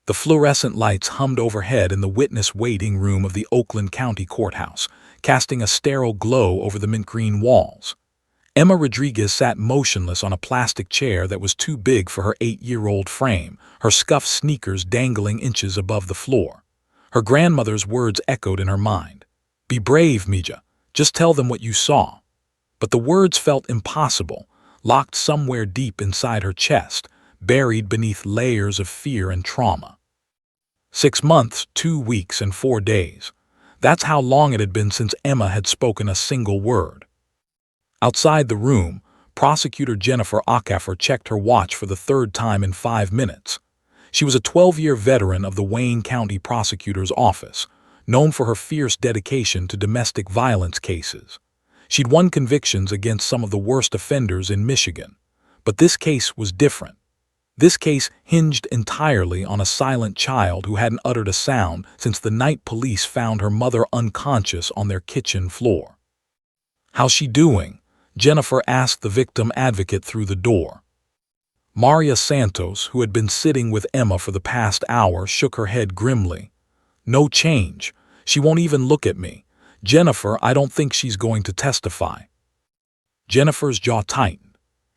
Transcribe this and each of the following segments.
The fluorescent lights hummed overhead in the witness waiting room of the Oakland County Courthouse, casting a sterile glow over the mint green walls. Emma Rodriguez sat motionless on a plastic chair that was too big for her 8-year-old frame, her scuffed sneakers dangling inches above the floor. Her grandmother's words echoed in her mind. "Be brave, Mija. Just tell them what you saw." But the words felt impossible, locked somewhere deep inside her chest, buried beneath layers of fear and trauma. 6 months, 2 weeks, and 4 days. That's how long it had been since Emma had spoken a single word. Outside the room, Prosecutor Jennifer Acaffer checked her watch for the third time in 5 minutes. She was a 12-year veteran of the Wayne County Prosecutor's Office, known for her fierce dedication to domestic violence cases. She'd won convictions against some of the worst offenders in Michigan. But this case was different. This case hinged entirely on a silent child who hadn't uttered a sound since the night police found her mother unconscious on their kitchen floor. "How's she doing?" Jennifer asked the victim advocate through the door. Maria Santos, who had been sitting with Emma for the past hour, shook her head grimly. "No change. She won't even look at me. Jennifer, I don't think she's going to testify." Jennifer's jaw tightened.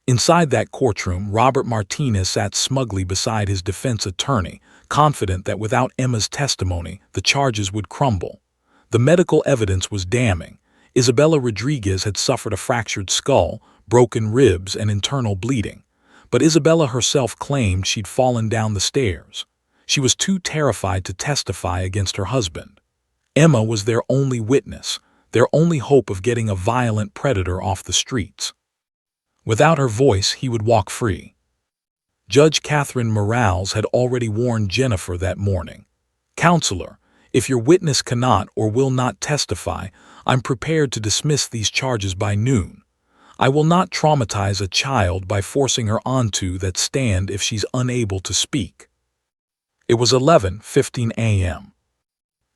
Inside that courtroom, Robert Martinez sat smugly beside his defense attorney, confident that without Emma's testimony, the charges would crumble. The medical evidence was damning. Isabella Rodriguez had suffered a fractured skull, broken ribs, and internal bleeding. But Isabella herself claimed she'd fallen down the stairs. She was too terrified to testify against her husband. Emma was their only witness, their only hope of getting a violent predator off the streets. Without her voice, he would walk free. Judge Catherine Morales had already warned Jennifer that morning. "Counselor, if your witness cannot or will not testify, I'm prepared to dismiss these charges by noon. I will not traumatize a child by forcing her onto that stand if she's unable to speak." It was 11:15 a.m.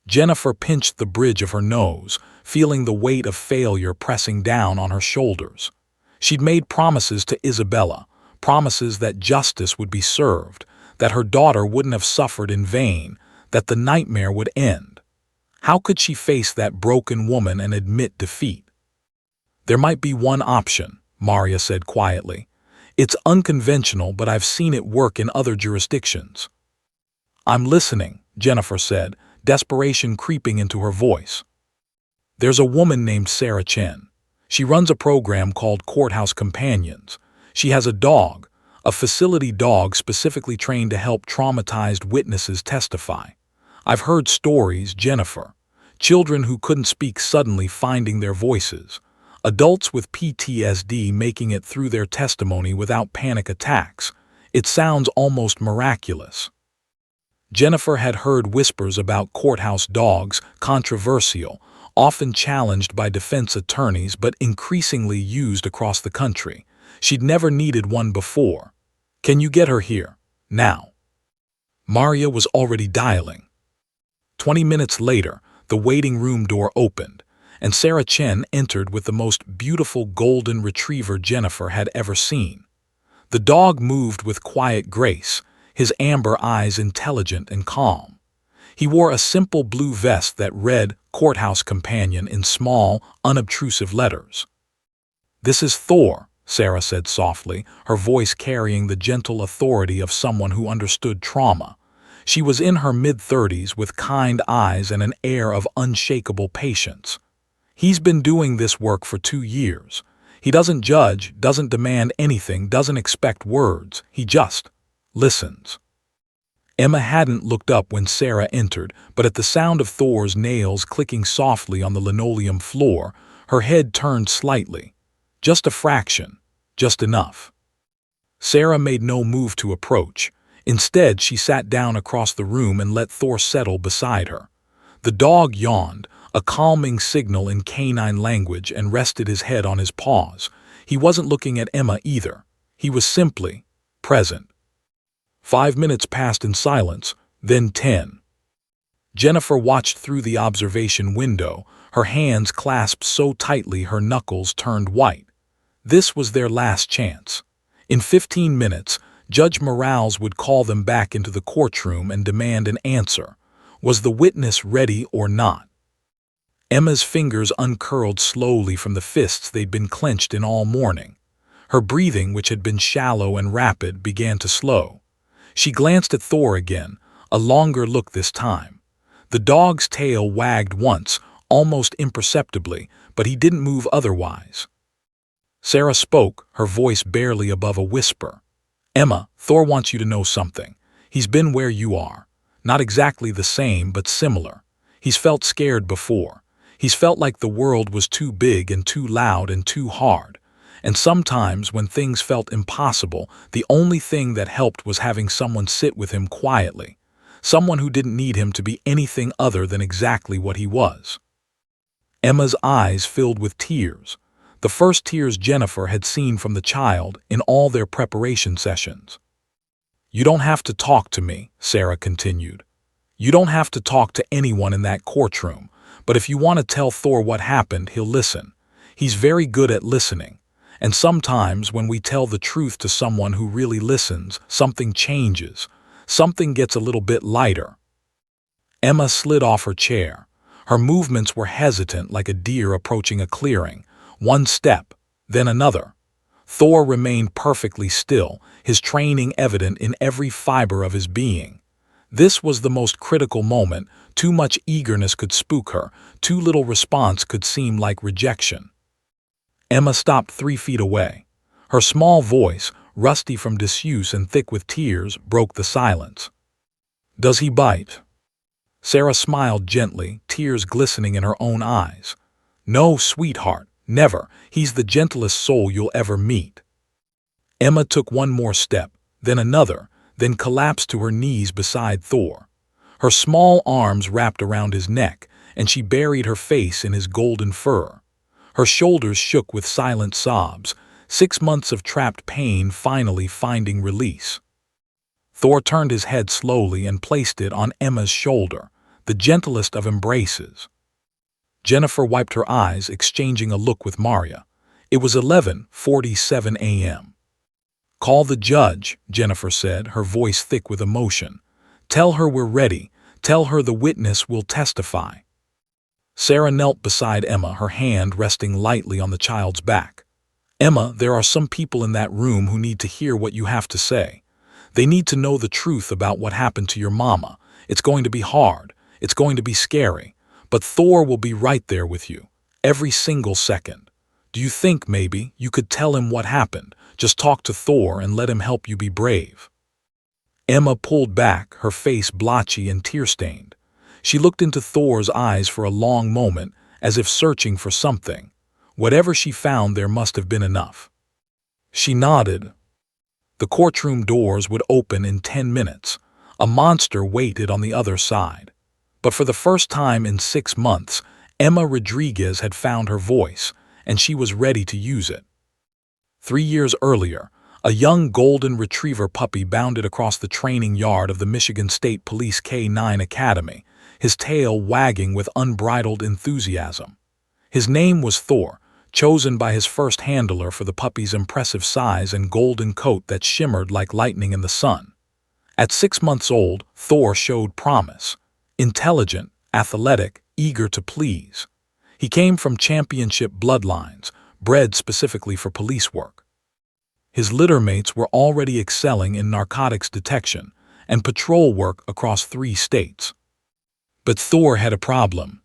Jennifer pinched the bridge of her nose, feeling the weight of failure pressing down on her shoulders. She'd made promises to Isabella, promises that justice would be served, that her daughter wouldn't have suffered in vain, that the nightmare would end. How could she face that broken woman and admit defeat? "There might be one option," Maria said quietly. "It's unconventional, but I've seen it work in other jurisdictions." "I'm listening," Jennifer said, desperation creeping into her voice. "There's a woman named Sarah Chen. She runs a program called Courthouse Companions. She has a dog, a facility dog specifically trained to help traumatized witnesses testify. I've heard stories, Jennifer. Children who couldn't speak suddenly finding their voices. Adults with PTSD making it through their testimony without panic attacks. It sounds almost miraculous." Jennifer had heard whispers about courthouse dogs, controversial, often challenged by defense attorneys but increasingly used across the country. She'd never needed one before. "Can you get her here? Now?" Maria was already dialing. 20 minutes later, the waiting room door opened, and Sarah Chen entered with the most beautiful golden retriever Jennifer had ever seen. The dog moved with quiet grace, his amber eyes intelligent and calm. He wore a simple blue vest that read "Courthouse Companion" in small, unobtrusive letters. "This is Thor," Sarah said softly, her voice carrying the gentle authority of someone who understood trauma. She was in her mid-30s with kind eyes and an air of unshakable patience. "He's been doing this work for 2 years. He doesn't judge, doesn't demand anything, doesn't expect words. He just listens." Emma hadn't looked up when Sarah entered, but at the sound of Thor's nails clicking softly on the linoleum floor, her head turned slightly. Just a fraction, just enough. Sarah made no move to approach. Instead, she sat down across the room and let Thor settle beside her. The dog yawned, a calming signal in canine language, and rested his head on his paws. He wasn't looking at Emma either. He was simply present. 5 minutes passed in silence, then 10. Jennifer watched through the observation window, her hands clasped so tightly her knuckles turned white. This was their last chance. In 15 minutes, Judge Morales would call them back into the courtroom and demand an answer. Was the witness ready or not? Emma's fingers uncurled slowly from the fists they'd been clenched in all morning. Her breathing, which had been shallow and rapid, began to slow. She glanced at Thor again, a longer look this time. The dog's tail wagged once, almost imperceptibly, but he didn't move otherwise. Sarah spoke, her voice barely above a whisper. "Emma, Thor wants you to know something. He's been where you are. Not exactly the same, but similar. He's felt scared before. He's felt like the world was too big and too loud and too hard. And sometimes, when things felt impossible, the only thing that helped was having someone sit with him quietly. Someone who didn't need him to be anything other than exactly what he was." Emma's eyes filled with tears. The first tears Jennifer had seen from the child in all their preparation sessions. "You don't have to talk to me," Sarah continued. "You don't have to talk to anyone in that courtroom, but if you want to tell Thor what happened, he'll listen. He's very good at listening. And sometimes when we tell the truth to someone who really listens, something changes. Something gets a little bit lighter." Emma slid off her chair. Her movements were hesitant, like a deer approaching a clearing. One step, then another. Thor remained perfectly still, his training evident in every fiber of his being. This was the most critical moment. Too much eagerness could spook her. Too little response could seem like rejection. Emma stopped 3 feet away. Her small voice, rusty from disuse and thick with tears, broke the silence. "Does he bite?" Sarah smiled gently, tears glistening in her own eyes. "No, sweetheart, never. He's the gentlest soul you'll ever meet." Emma took one more step, then another, then collapsed to her knees beside Thor. Her small arms wrapped around his neck, and she buried her face in his golden fur. Her shoulders shook with silent sobs, 6 months of trapped pain finally finding release. Thor turned his head slowly and placed it on Emma's shoulder, the gentlest of embraces. Jennifer wiped her eyes, exchanging a look with Maria. It was 11:47 a.m. "Call the judge," Jennifer said, her voice thick with emotion. "Tell her we're ready. Tell her the witness will testify." Sarah knelt beside Emma, her hand resting lightly on the child's back. "Emma, there are some people in that room who need to hear what you have to say. They need to know the truth about what happened to your mama. It's going to be hard. It's going to be scary. But Thor will be right there with you, every single second. Do you think, maybe, you could tell him what happened? Just talk to Thor and let him help you be brave." Emma pulled back, her face blotchy and tear-stained. She looked into Thor's eyes for a long moment, as if searching for something. Whatever she found there must have been enough. She nodded. The courtroom doors would open in 10 minutes. A monster waited on the other side. But for the first time in 6 months, Emma Rodriguez had found her voice, and she was ready to use it. 3 years earlier, a young golden retriever puppy bounded across the training yard of the Michigan State Police K-9 Academy, his tail wagging with unbridled enthusiasm. His name was Thor, chosen by his first handler for the puppy's impressive size and golden coat that shimmered like lightning in the sun. At 6 months old, Thor showed promise. Intelligent, athletic, eager to please. He came from championship bloodlines, bred specifically for police work. His littermates were already excelling in narcotics detection and patrol work across 3 states. But Thor had a problem.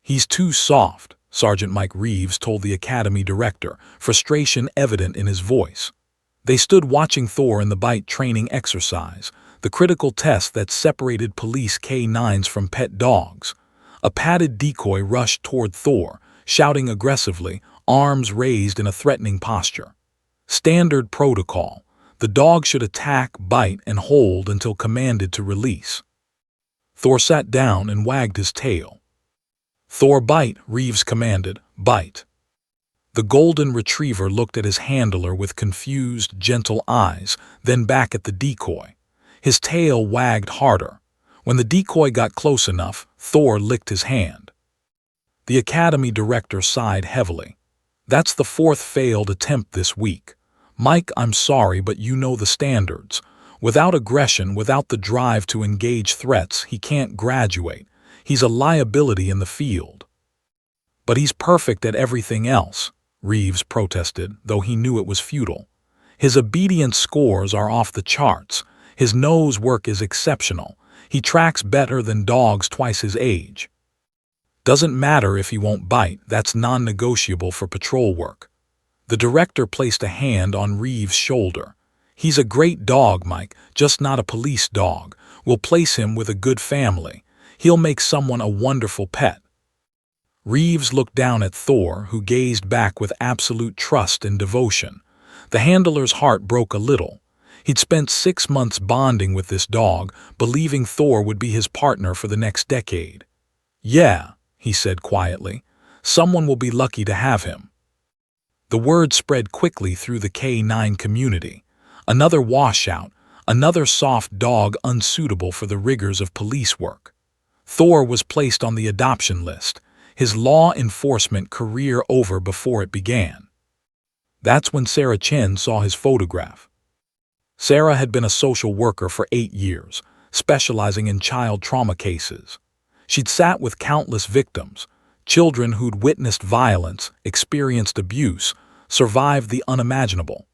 "He's too soft," Sergeant Mike Reeves told the academy director, frustration evident in his voice. They stood watching Thor in the bite training exercise, the critical test that separated police K-9s from pet dogs. A padded decoy rushed toward Thor, shouting aggressively, arms raised in a threatening posture. Standard protocol. The dog should attack, bite, and hold until commanded to release. Thor sat down and wagged his tail. "Thor, bite," Reeves commanded. "Bite." The golden retriever looked at his handler with confused, gentle eyes, then back at the decoy. His tail wagged harder. When the decoy got close enough, Thor licked his hand. The academy director sighed heavily. "That's the 4th failed attempt this week. "Mike, I'm sorry, but you know the standards. Without aggression, without the drive to engage threats, he can't graduate. He's a liability in the field." "But he's perfect at everything else," Reeves protested, though he knew it was futile. "His obedience scores are off the charts. His nose work is exceptional. He tracks better than dogs twice his age." "Doesn't matter if he won't bite, that's non-negotiable for patrol work." The director placed a hand on Reeves' shoulder. "He's a great dog, Mike, just not a police dog. We'll place him with a good family. He'll make someone a wonderful pet." Reeves looked down at Thor, who gazed back with absolute trust and devotion. The handler's heart broke a little. He'd spent 6 months bonding with this dog, believing Thor would be his partner for the next decade. "Yeah," he said quietly, "someone will be lucky to have him." The word spread quickly through the K9 community. Another washout, another soft dog unsuitable for the rigors of police work. Thor was placed on the adoption list, his law enforcement career over before it began. That's when Sarah Chen saw his photograph. Sarah had been a social worker for 8 years, specializing in child trauma cases. She'd sat with countless victims, children who'd witnessed violence, experienced abuse, survived the unimaginable.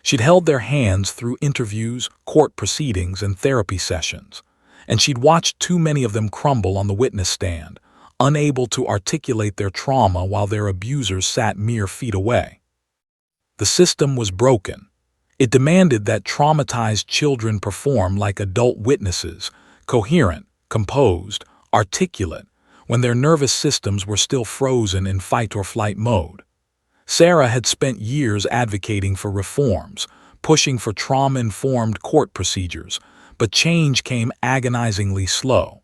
She'd held their hands through interviews, court proceedings, and therapy sessions, and she'd watched too many of them crumble on the witness stand, unable to articulate their trauma while their abusers sat mere feet away. The system was broken. It demanded that traumatized children perform like adult witnesses, coherent, composed, articulate, when their nervous systems were still frozen in fight-or-flight mode. Sarah had spent years advocating for reforms, pushing for trauma-informed court procedures, but change came agonizingly slow.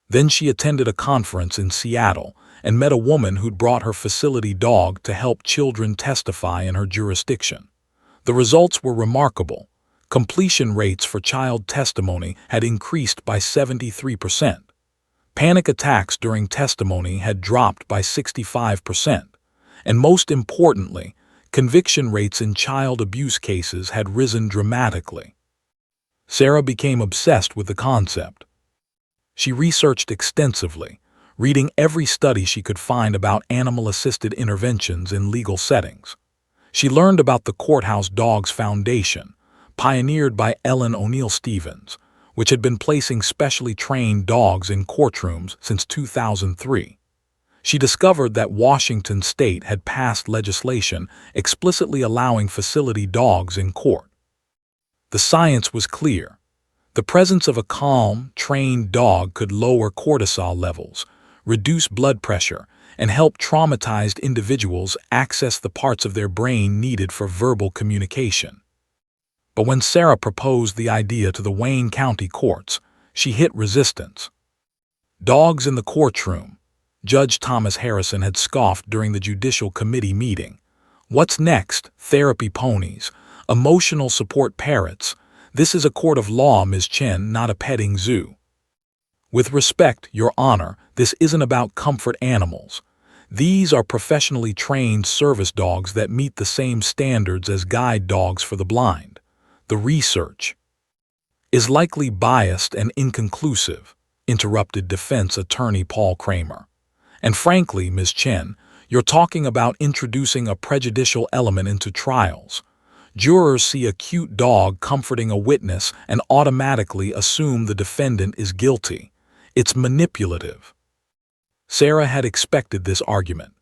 Then she attended a conference in Seattle and met a woman who'd brought her facility dog to help children testify in her jurisdiction. The results were remarkable. Completion rates for child testimony had increased by 73%. Panic attacks during testimony had dropped by 65%. And most importantly, conviction rates in child abuse cases had risen dramatically. Sarah became obsessed with the concept. She researched extensively, reading every study she could find about animal-assisted interventions in legal settings. She learned about the Courthouse Dogs Foundation, pioneered by Ellen O'Neill Stevens, which had been placing specially trained dogs in courtrooms since 2003. She discovered that Washington state had passed legislation explicitly allowing facility dogs in court. The science was clear. The presence of a calm, trained dog could lower cortisol levels, reduce blood pressure, and help traumatized individuals access the parts of their brain needed for verbal communication. But when Sarah proposed the idea to the Wayne County courts, she hit resistance. "Dogs in the courtroom," Judge Thomas Harrison had scoffed during the Judicial Committee meeting. "What's next? Therapy ponies, emotional support parrots. This is a court of law, Ms. Chen, not a petting zoo." "With respect, Your Honor, this isn't about comfort animals. These are professionally trained service dogs that meet the same standards as guide dogs for the blind. The research is likely biased and inconclusive," interrupted defense attorney Paul Kramer. "And frankly, Ms. Chen, you're talking about introducing a prejudicial element into trials. Jurors see a cute dog comforting a witness and automatically assume the defendant is guilty. It's manipulative." Sarah had expected this argument.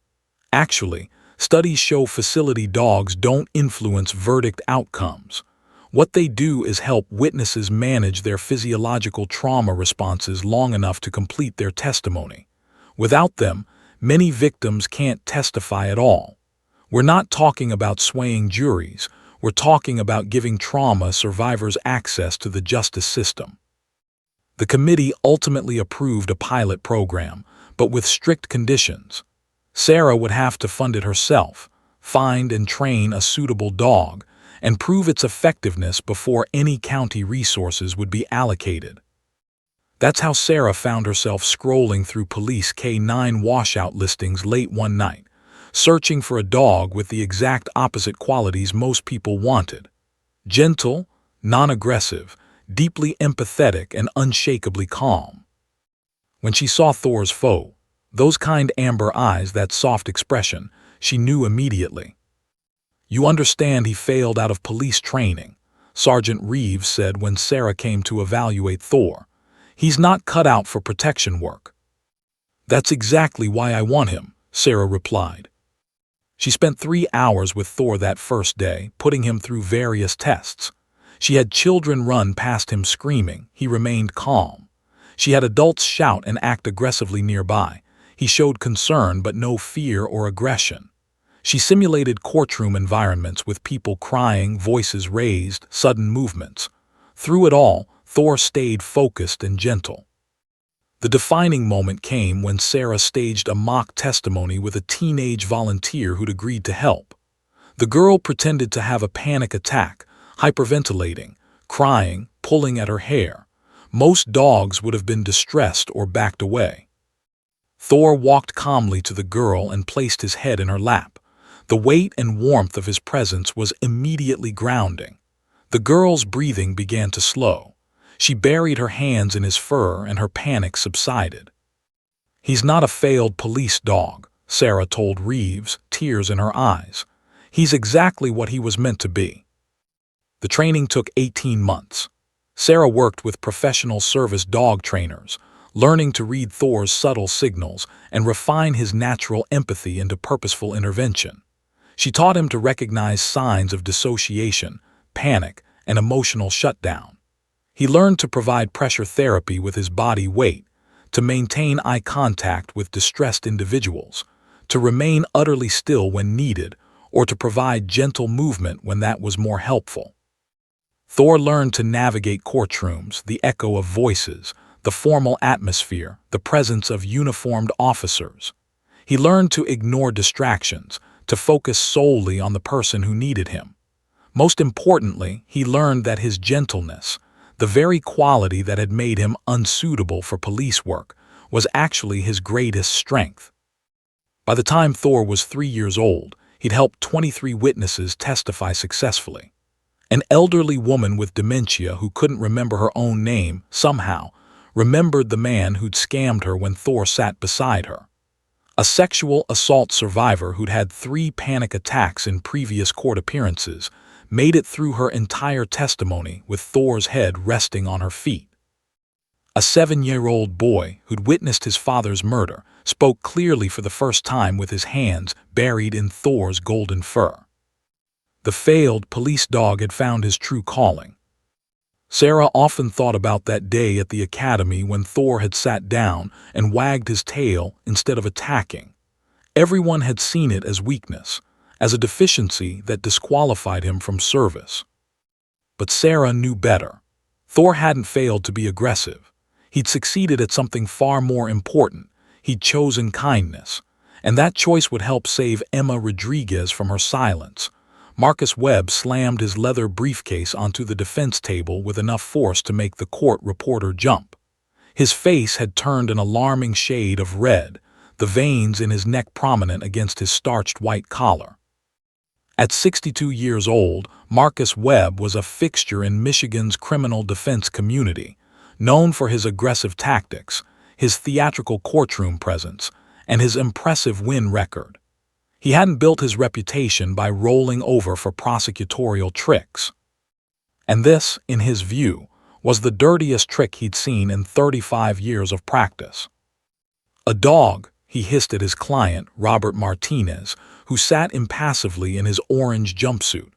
Actually, studies show facility dogs don't influence verdict outcomes. What they do is help witnesses manage their physiological trauma responses long enough to complete their testimony. Without them, many victims can't testify at all. We're not talking about swaying juries. We're talking about giving trauma survivors access to the justice system. The committee ultimately approved a pilot program, but with strict conditions. Sarah would have to fund it herself, find and train a suitable dog, and prove its effectiveness before any county resources would be allocated. That's how Sarah found herself scrolling through police K9 washout listings late one night, searching for a dog with the exact opposite qualities most people wanted: gentle, non-aggressive, deeply empathetic, and unshakably calm. When she saw Thor's foe, those kind amber eyes, that soft expression, she knew immediately. "You understand he failed out of police training," Sergeant Reeves said when Sarah came to evaluate Thor. "He's not cut out for protection work." "That's exactly why I want him," Sarah replied. She spent 3 hours with Thor that first day, putting him through various tests. She had children run past him screaming. He remained calm. She had adults shout and act aggressively nearby. He showed concern but no fear or aggression. She simulated courtroom environments with people crying, voices raised, sudden movements. Through it all, Thor stayed focused and gentle. The defining moment came when Sarah staged a mock testimony with a teenage volunteer who'd agreed to help. The girl pretended to have a panic attack, hyperventilating, crying, pulling at her hair. Most dogs would have been distressed or backed away. Thor walked calmly to the girl and placed his head in her lap. The weight and warmth of his presence was immediately grounding. The girl's breathing began to slow. She buried her hands in his fur and her panic subsided. "He's not a failed police dog," Sarah told Reeves, tears in her eyes. "He's exactly what he was meant to be." The training took 18 months. Sarah worked with professional service dog trainers, learning to read Thor's subtle signals and refine his natural empathy into purposeful intervention. She taught him to recognize signs of dissociation, panic, and emotional shutdown. He learned to provide pressure therapy with his body weight, to maintain eye contact with distressed individuals, to remain utterly still when needed, or to provide gentle movement when that was more helpful. Thor learned to navigate courtrooms, the echo of voices, the formal atmosphere, the presence of uniformed officers. He learned to ignore distractions, to focus solely on the person who needed him. Most importantly, he learned that his gentleness, the very quality that had made him unsuitable for police work, was actually his greatest strength. By the time Thor was 3 years old, he'd helped 23 witnesses testify successfully. An elderly woman with dementia who couldn't remember her own name, somehow, remembered the man who'd scammed her when Thor sat beside her. A sexual assault survivor who'd had 3 panic attacks in previous court appearances made it through her entire testimony with Thor's head resting on her feet. A 7-year-old boy who'd witnessed his father's murder spoke clearly for the first time with his hands buried in Thor's golden fur. The failed police dog had found his true calling. Sarah often thought about that day at the academy when Thor had sat down and wagged his tail instead of attacking. Everyone had seen it as weakness, as a deficiency that disqualified him from service. But Sarah knew better. Thor hadn't failed to be aggressive. He'd succeeded at something far more important. He'd chosen kindness. And that choice would help save Emma Rodriguez from her silence. Marcus Webb slammed his leather briefcase onto the defense table with enough force to make the court reporter jump. His face had turned an alarming shade of red, the veins in his neck prominent against his starched white collar. At 62 years old, Marcus Webb was a fixture in Michigan's criminal defense community, known for his aggressive tactics, his theatrical courtroom presence, and his impressive win record. He hadn't built his reputation by rolling over for prosecutorial tricks. And this, in his view, was the dirtiest trick he'd seen in 35 years of practice. "A dog," he hissed at his client, Robert Martinez, who sat impassively in his orange jumpsuit.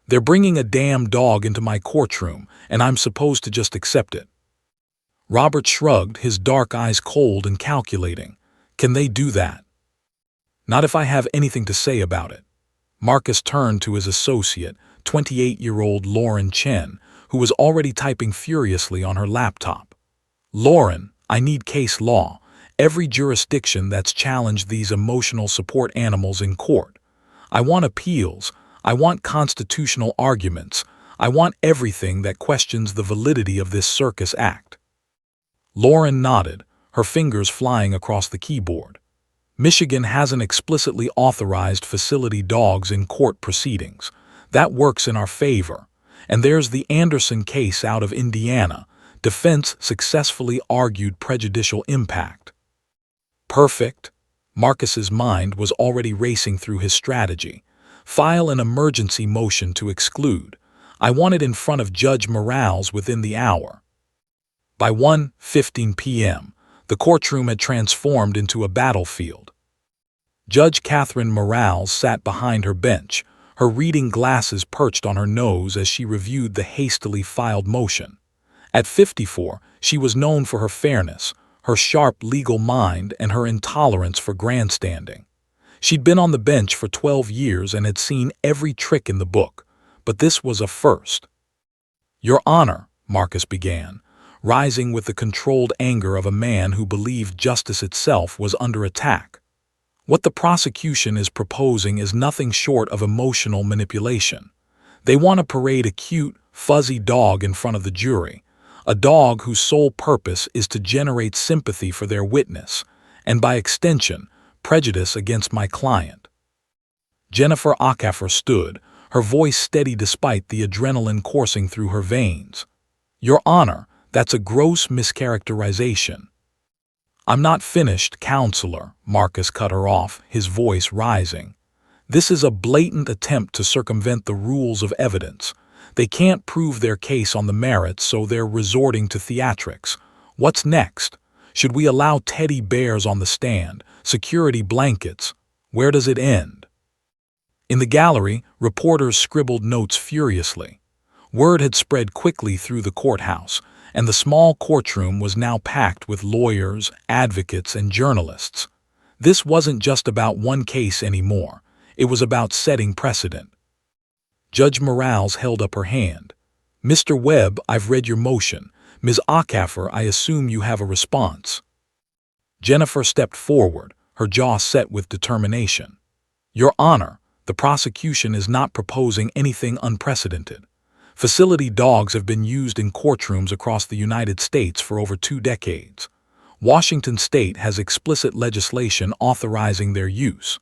"They're bringing a damn dog into my courtroom, and I'm supposed to just accept it." Robert shrugged, his dark eyes cold and calculating. "Can they do that?" "Not if I have anything to say about it." Marcus turned to his associate, 28-year-old Lauren Chen, who was already typing furiously on her laptop. "Lauren, I need case law. Every jurisdiction that's challenged these emotional support animals in court. I want appeals. I want constitutional arguments. I want everything that questions the validity of this circus act." Lauren nodded, her fingers flying across the keyboard. Michigan hasn't explicitly authorized facility dogs in court proceedings. That works in our favor. And there's the Anderson case out of Indiana. Defense successfully argued prejudicial impact. Perfect. Marcus's mind was already racing through his strategy. File an emergency motion to exclude. I want it in front of Judge Morales within the hour. By 1:15 p.m., the courtroom had transformed into a battlefield. Judge Catherine Morales sat behind her bench, her reading glasses perched on her nose as she reviewed the hastily filed motion. At 54, she was known for her fairness, her sharp legal mind, and her intolerance for grandstanding. She'd been on the bench for 12 years and had seen every trick in the book, but this was a first. "Your Honor," Marcus began, rising with the controlled anger of a man who believed justice itself was under attack. "What the prosecution is proposing is nothing short of emotional manipulation. They want to parade a cute, fuzzy dog in front of the jury, a dog whose sole purpose is to generate sympathy for their witness, and by extension, prejudice against my client." Jennifer Acaffer stood, her voice steady despite the adrenaline coursing through her veins. "Your Honor, that's a gross mischaracterization." "I'm not finished, Counselor," Marcus cut her off, his voice rising. "This is a blatant attempt to circumvent the rules of evidence. They can't prove their case on the merits, so they're resorting to theatrics. What's next? Should we allow teddy bears on the stand, security blankets? Where does it end?" In the gallery, reporters scribbled notes furiously. Word had spread quickly through the courthouse, and the small courtroom was now packed with lawyers, advocates, and journalists. This wasn't just about one case anymore. It was about setting precedent. Judge Morales held up her hand. "Mr. Webb, I've read your motion. Ms. Acaffer, I assume you have a response." Jennifer stepped forward, her jaw set with determination. "Your Honor, the prosecution is not proposing anything unprecedented. Facility dogs have been used in courtrooms across the United States for over 2 decades. Washington State has explicit legislation authorizing their use.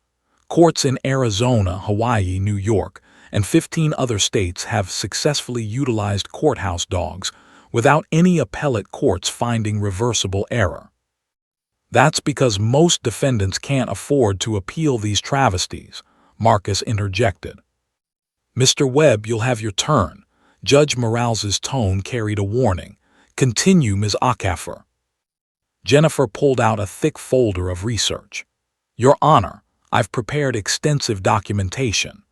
Courts in Arizona, Hawaii, New York, and 15 other states have successfully utilized courthouse dogs without any appellate courts finding reversible error. That's because most defendants can't afford to appeal these travesties," Marcus interjected. "Mr. Webb, you'll have your turn." Judge Morales's tone carried a warning. "Continue, Ms. Acaffer." Jennifer pulled out a thick folder of research. "Your Honor, I've prepared extensive documentation.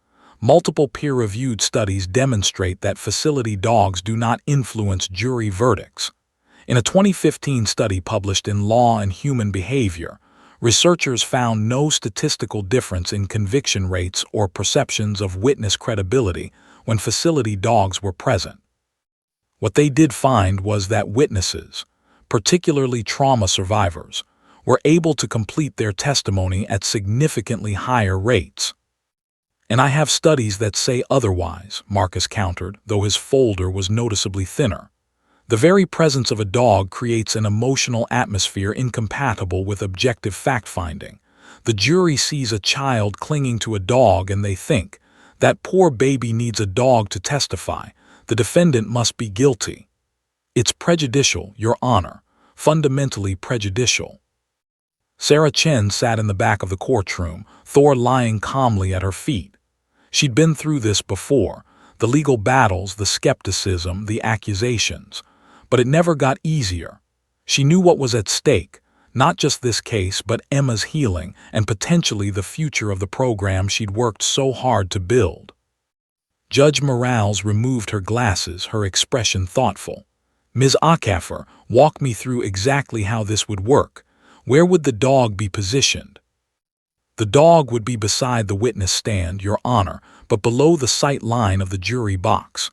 Multiple peer-reviewed studies demonstrate that facility dogs do not influence jury verdicts. In a 2015 study published in Law and Human Behavior, researchers found no statistical difference in conviction rates or perceptions of witness credibility when facility dogs were present. What they did find was that witnesses, particularly trauma survivors, were able to complete their testimony at significantly higher rates." "And I have studies that say otherwise," Marcus countered, though his folder was noticeably thinner. "The very presence of a dog creates an emotional atmosphere incompatible with objective fact-finding. The jury sees a child clinging to a dog and they think, that poor baby needs a dog to testify. The defendant must be guilty. It's prejudicial, Your Honor, fundamentally prejudicial." Sarah Chen sat in the back of the courtroom, Thor lying calmly at her feet. She'd been through this before, the legal battles, the skepticism, the accusations. But it never got easier. She knew what was at stake, not just this case, but Emma's healing and potentially the future of the program she'd worked so hard to build. Judge Morales removed her glasses, her expression thoughtful. "Ms. Acaffer, walk me through exactly how this would work. Where would the dog be positioned?" "The dog would be beside the witness stand, Your Honor, but below the sight line of the jury box.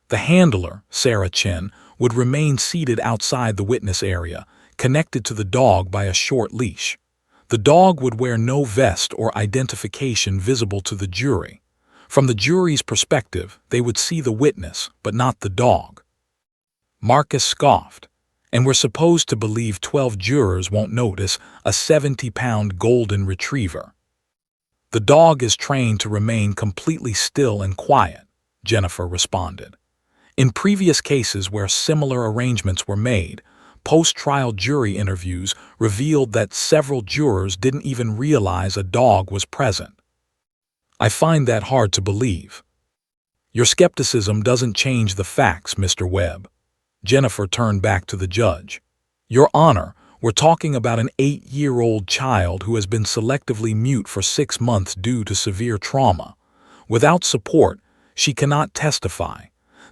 The handler, Sarah Chen, would remain seated outside the witness area, connected to the dog by a short leash. The dog would wear no vest or identification visible to the jury. From the jury's perspective, they would see the witness, but not the dog." Marcus scoffed. and we're supposed to believe 12 jurors won't notice a 70-pound golden retriever. The dog is trained to remain completely still and quiet, Jennifer responded. In previous cases where similar arrangements were made, post-trial jury interviews revealed that several jurors didn't even realize a dog was present. I find that hard to believe. Your skepticism doesn't change the facts, Mr. Webb. Jennifer turned back to the judge. Your Honor, we're talking about an 8-year-old child who has been selectively mute for 6 months due to severe trauma. Without support, she cannot testify.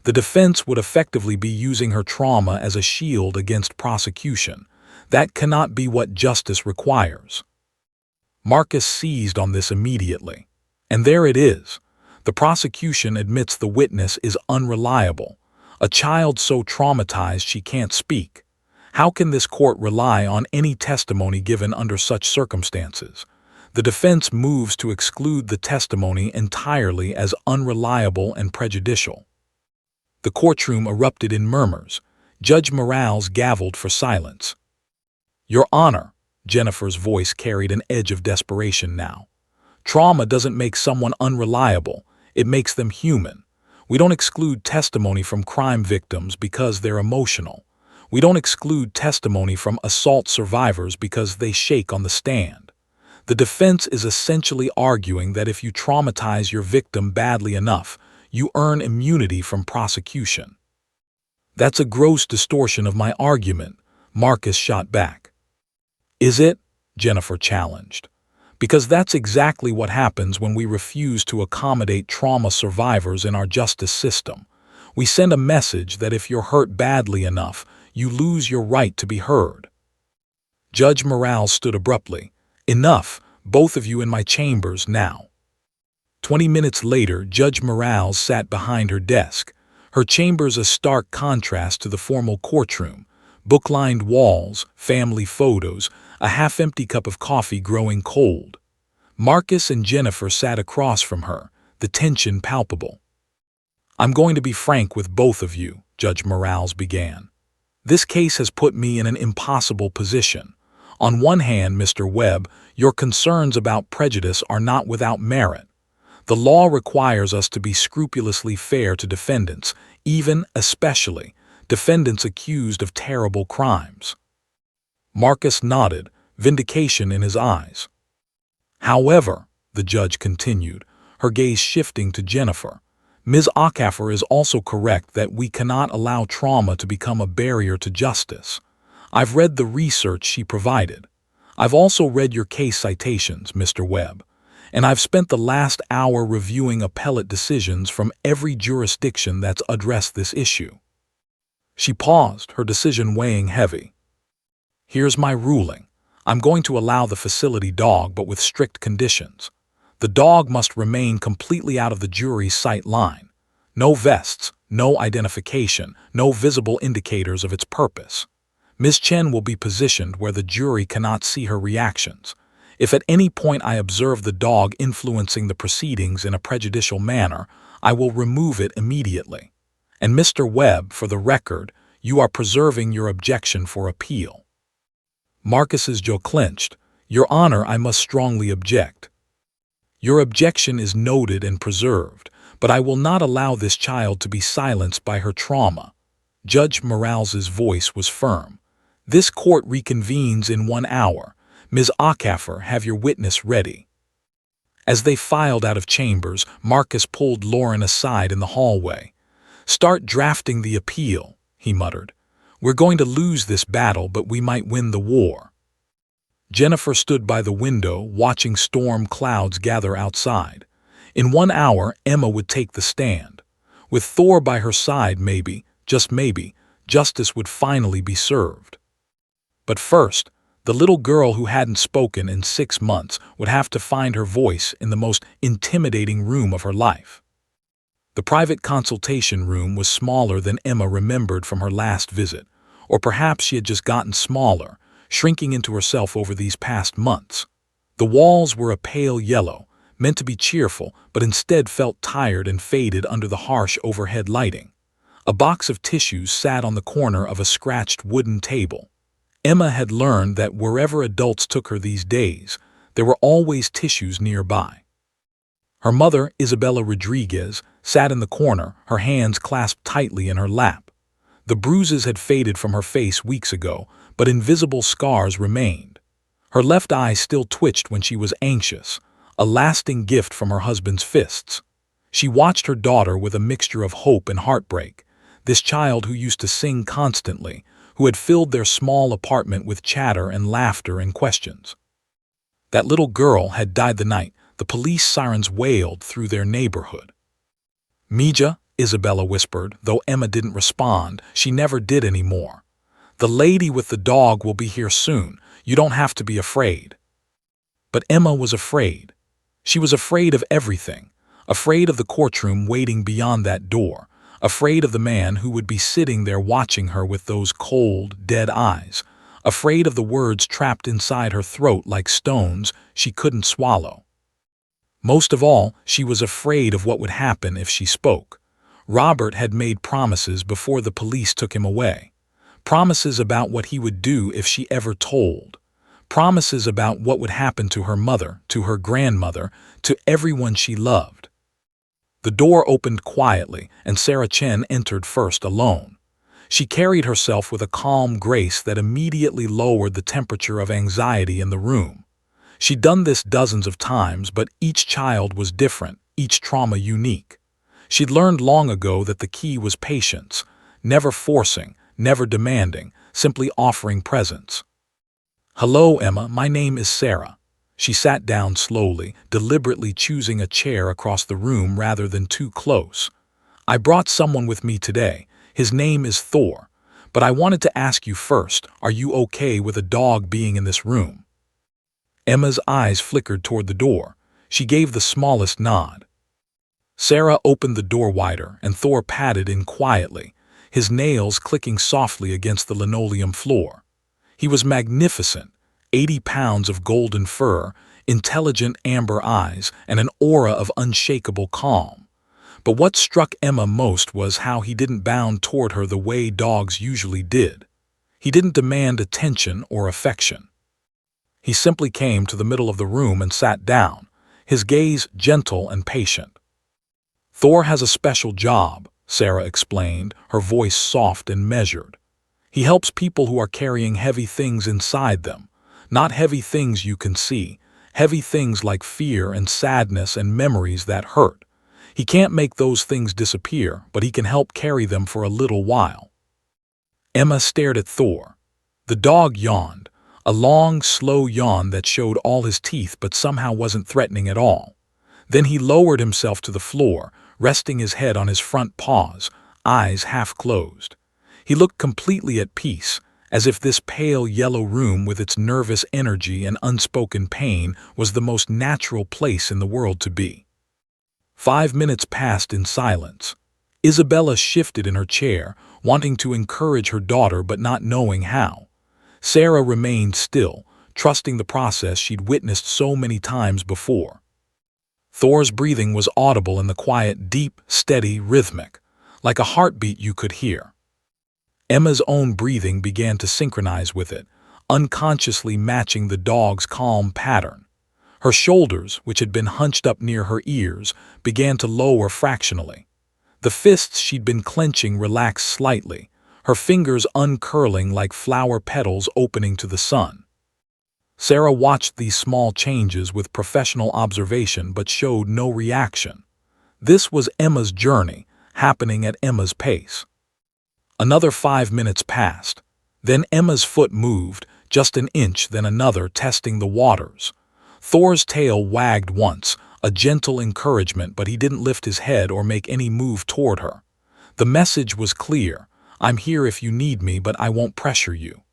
The defense would effectively be using her trauma as a shield against prosecution. That cannot be what justice requires. Marcus seized on this immediately. And there it is. The prosecution admits the witness is unreliable. A child so traumatized she can't speak. How can this court rely on any testimony given under such circumstances? The defense moves to exclude the testimony entirely as unreliable and prejudicial. The courtroom erupted in murmurs. Judge Morales gavelled for silence. Your Honor, Jennifer's voice carried an edge of desperation now. Trauma doesn't make someone unreliable, it makes them human. We don't exclude testimony from crime victims because they're emotional. We don't exclude testimony from assault survivors because they shake on the stand. The defense is essentially arguing that if you traumatize your victim badly enough, you earn immunity from prosecution. That's a gross distortion of my argument, Marcus shot back. Is it? Jennifer challenged. Because that's exactly what happens when we refuse to accommodate trauma survivors in our justice system. We send a message that if you're hurt badly enough, you lose your right to be heard. Judge Morales stood abruptly. Enough, both of you in my chambers now. 20 minutes later, Judge Morales sat behind her desk, her chambers a stark contrast to the formal courtroom. Book-lined walls, family photos, a half-empty cup of coffee growing cold. Marcus and Jennifer sat across from her, the tension palpable. I'm going to be frank with both of you, Judge Morales began. This case has put me in an impossible position. On one hand, Mr. Webb, your concerns about prejudice are not without merit. The law requires us to be scrupulously fair to defendants, especially, defendants accused of terrible crimes. Marcus nodded, vindication in his eyes. However, the judge continued, her gaze shifting to Jennifer, Ms. Acaffer is also correct that we cannot allow trauma to become a barrier to justice. I've read the research she provided. I've also read your case citations, Mr. Webb, and I've spent the last hour reviewing appellate decisions from every jurisdiction that's addressed this issue. She paused, her decision weighing heavy. Here's my ruling. I'm going to allow the facility dog, but with strict conditions. The dog must remain completely out of the jury's sight line. No vests, no identification, no visible indicators of its purpose. Ms. Chen will be positioned where the jury cannot see her reactions. If at any point I observe the dog influencing the proceedings in a prejudicial manner, I will remove it immediately. And Mr. Webb, for the record, you are preserving your objection for appeal. Marcus's jaw clenched. Your Honor, I must strongly object. Your objection is noted and preserved, but I will not allow this child to be silenced by her trauma. Judge Morales's voice was firm. This court reconvenes in 1 hour. Ms. Acaffer, have your witness ready. As they filed out of chambers, Marcus pulled Lauren aside in the hallway. Start drafting the appeal, he muttered. We're going to lose this battle, but we might win the war. Jennifer stood by the window, watching storm clouds gather outside. In 1 hour, Emma would take the stand. With Thor by her side, maybe, just maybe, justice would finally be served. But first, the little girl who hadn't spoken in 6 months would have to find her voice in the most intimidating room of her life. The private consultation room was smaller than Emma remembered from her last visit, or perhaps she had just gotten smaller, shrinking into herself over these past months. The walls were a pale yellow, meant to be cheerful, but instead felt tired and faded under the harsh overhead lighting. A box of tissues sat on the corner of a scratched wooden table. Emma had learned that wherever adults took her these days, there were always tissues nearby. Her mother, Isabella Rodriguez, sat in the corner, her hands clasped tightly in her lap. The bruises had faded from her face weeks ago, but invisible scars remained. Her left eye still twitched when she was anxious, a lasting gift from her husband's fists. She watched her daughter with a mixture of hope and heartbreak, this child who used to sing constantly, who had filled their small apartment with chatter and laughter and questions. That little girl had died the night the police sirens wailed through their neighborhood. "Mija," Isabella whispered, though Emma didn't respond. She never did anymore. "The lady with the dog will be here soon. You don't have to be afraid." But Emma was afraid. She was afraid of everything. Afraid of the courtroom waiting beyond that door. Afraid of the man who would be sitting there watching her with those cold, dead eyes. Afraid of the words trapped inside her throat like stones she couldn't swallow. Most of all, she was afraid of what would happen if she spoke. Robert had made promises before the police took him away. Promises about what he would do if she ever told. Promises about what would happen to her mother, to her grandmother, to everyone she loved. The door opened quietly, and Sarah Chen entered first alone. She carried herself with a calm grace that immediately lowered the temperature of anxiety in the room. She'd done this dozens of times, but each child was different, each trauma unique. She'd learned long ago that the key was patience, never forcing, never demanding, simply offering presence. "Hello, Emma, my name is Sarah." She sat down slowly, deliberately choosing a chair across the room rather than too close. "I brought someone with me today. His name is Thor. But I wanted to ask you first, are you okay with a dog being in this room?" Emma's eyes flickered toward the door. She gave the smallest nod. Sarah opened the door wider, and Thor padded in quietly, his nails clicking softly against the linoleum floor. He was magnificent, 80 pounds of golden fur, intelligent amber eyes, and an aura of unshakable calm. But what struck Emma most was how he didn't bound toward her the way dogs usually did. He didn't demand attention or affection. He simply came to the middle of the room and sat down, his gaze gentle and patient. "Thor has a special job," Sarah explained, her voice soft and measured. "He helps people who are carrying heavy things inside them, not heavy things you can see, heavy things like fear and sadness and memories that hurt. He can't make those things disappear, but he can help carry them for a little while." Emma stared at Thor. The dog yawned, a long, slow yawn that showed all his teeth but somehow wasn't threatening at all. Then he lowered himself to the floor, resting his head on his front paws, eyes half closed. He looked completely at peace, as if this pale yellow room with its nervous energy and unspoken pain was the most natural place in the world to be. 5 minutes passed in silence. Isabella shifted in her chair, wanting to encourage her daughter but not knowing how. Sarah remained still, trusting the process she'd witnessed so many times before. Thor's breathing was audible in the quiet, deep, steady, rhythmic, like a heartbeat you could hear. Emma's own breathing began to synchronize with it, unconsciously matching the dog's calm pattern. Her shoulders, which had been hunched up near her ears, began to lower fractionally. The fists she'd been clenching relaxed slightly, her fingers uncurling like flower petals opening to the sun. Sarah watched these small changes with professional observation but showed no reaction. This was Emma's journey, happening at Emma's pace. Another 5 minutes passed. Then Emma's foot moved, just an inch, then another, testing the waters. Thor's tail wagged once, a gentle encouragement, but he didn't lift his head or make any move toward her. The message was clear: "I'm here if you need me, but I won't pressure you."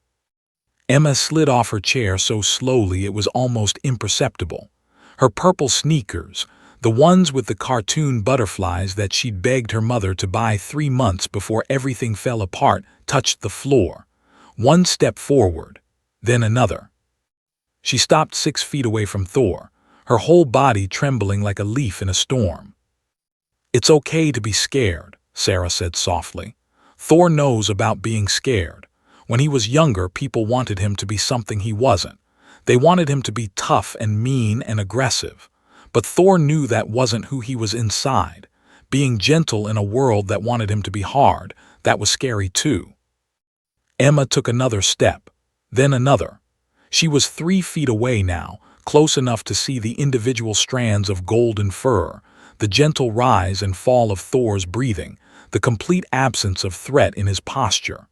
Emma slid off her chair so slowly it was almost imperceptible. Her purple sneakers, the ones with the cartoon butterflies that she'd begged her mother to buy 3 months before everything fell apart, touched the floor. One step forward, then another. She stopped 6 feet away from Thor, her whole body trembling like a leaf in a storm. "It's okay to be scared," Sarah said softly. Thor knows about being scared. When he was younger, people wanted him to be something he wasn't. They wanted him to be tough and mean and aggressive. But Thor knew that wasn't who he was inside. Being gentle in a world that wanted him to be hard, that was scary too. Emma took another step, then another. She was 3 feet away now, close enough to see the individual strands of golden fur, the gentle rise and fall of Thor's breathing, the complete absence of threat in his posture.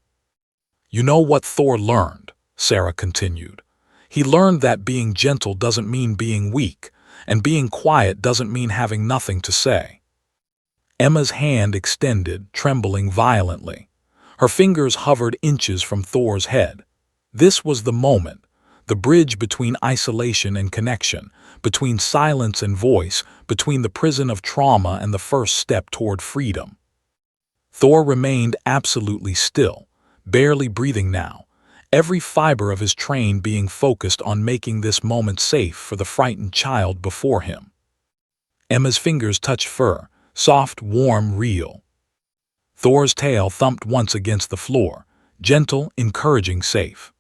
You know what Thor learned, Sarah continued. He learned that being gentle doesn't mean being weak, and being quiet doesn't mean having nothing to say. Emma's hand extended, trembling violently. Her fingers hovered inches from Thor's head. This was the moment, the bridge between isolation and connection, between silence and voice, between the prison of trauma and the first step toward freedom. Thor remained absolutely still, barely breathing now, every fiber of his train being focused on making this moment safe for the frightened child before him. Emma's fingers touched fur, soft, warm, real. Thor's tail thumped once against the floor, gentle, encouraging, safe.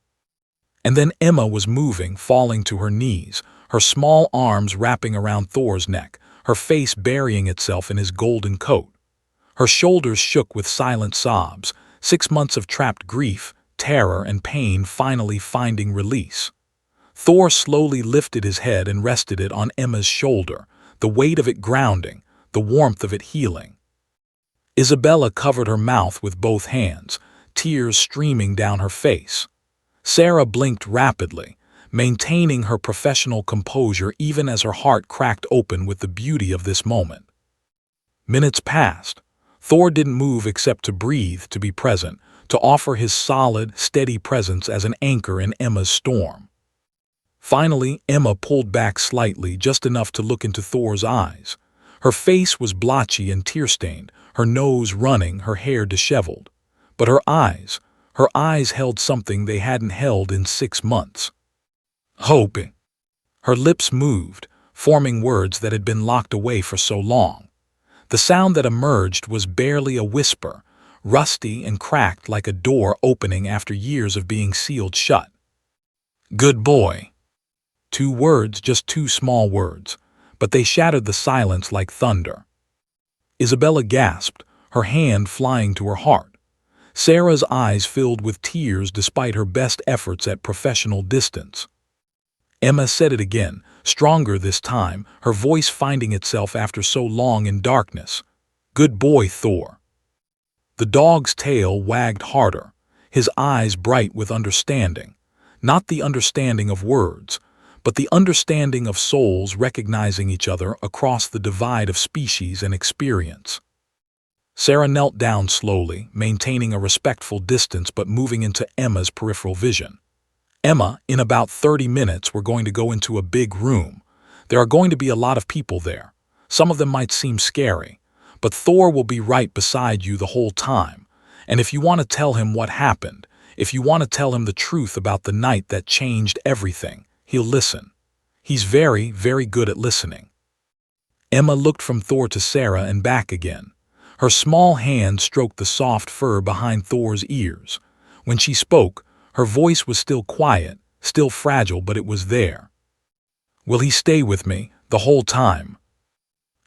And then Emma was moving, falling to her knees, her small arms wrapping around Thor's neck, her face burying itself in his golden coat. Her shoulders shook with silent sobs, 6 months of trapped grief, terror, and pain finally finding release. Thor slowly lifted his head and rested it on Emma's shoulder, the weight of it grounding, the warmth of it healing. Isabella covered her mouth with both hands, tears streaming down her face. Sarah blinked rapidly, maintaining her professional composure even as her heart cracked open with the beauty of this moment. Minutes passed. Thor didn't move except to breathe, to be present, to offer his solid, steady presence as an anchor in Emma's storm. Finally, Emma pulled back slightly, just enough to look into Thor's eyes. Her face was blotchy and tear-stained, her nose running, her hair disheveled. But her eyes held something they hadn't held in 6 months. Hoping. Her lips moved, forming words that had been locked away for so long. The sound that emerged was barely a whisper, rusty and cracked like a door opening after years of being sealed shut. Good boy. 2 words, just 2 small words, but they shattered the silence like thunder. Isabella gasped, her hand flying to her heart. Sarah's eyes filled with tears despite her best efforts at professional distance. Emma said it again, stronger this time, her voice finding itself after so long in darkness. Good boy, Thor. The dog's tail wagged harder, his eyes bright with understanding. Not the understanding of words, but the understanding of souls recognizing each other across the divide of species and experience. Sarah knelt down slowly, maintaining a respectful distance but moving into Emma's peripheral vision. Emma, in about 30 minutes, we're going to go into a big room. There are going to be a lot of people there. Some of them might seem scary, but Thor will be right beside you the whole time. And if you want to tell him what happened, if you want to tell him the truth about the night that changed everything, he'll listen. He's very, very good at listening. Emma looked from Thor to Sarah and back again. Her small hand stroked the soft fur behind Thor's ears. When she spoke, her voice was still quiet, still fragile, but it was there. Will he stay with me the whole time?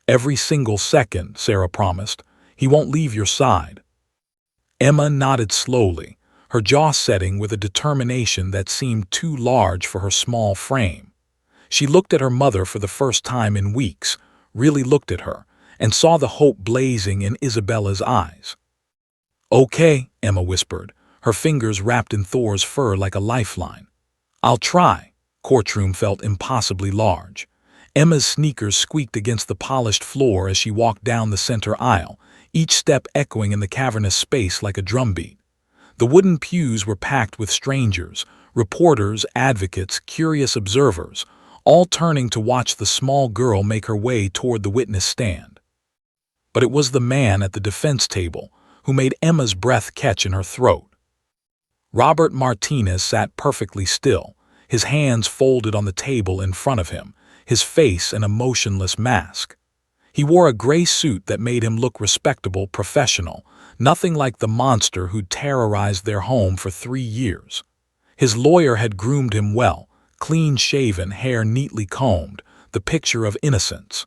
Every single second, Sarah promised. He won't leave your side. Emma nodded slowly, her jaw setting with a determination that seemed too large for her small frame. She looked at her mother for the first time in weeks, really looked at her, and saw the hope blazing in Isabella's eyes. Okay, Emma whispered, her fingers wrapped in Thor's fur like a lifeline. I'll try. Courtroom felt impossibly large. Emma's sneakers squeaked against the polished floor as she walked down the center aisle, each step echoing in the cavernous space like a drumbeat. The wooden pews were packed with strangers, reporters, advocates, curious observers, all turning to watch the small girl make her way toward the witness stand. But it was the man at the defense table who made Emma's breath catch in her throat. Robert Martinez sat perfectly still, his hands folded on the table in front of him, his face an emotionless mask. He wore a gray suit that made him look respectable, professional, Nothing like the monster who'd terrorized their home for 3 years. His lawyer had groomed him well, clean-shaven, hair neatly combed, the picture of innocence.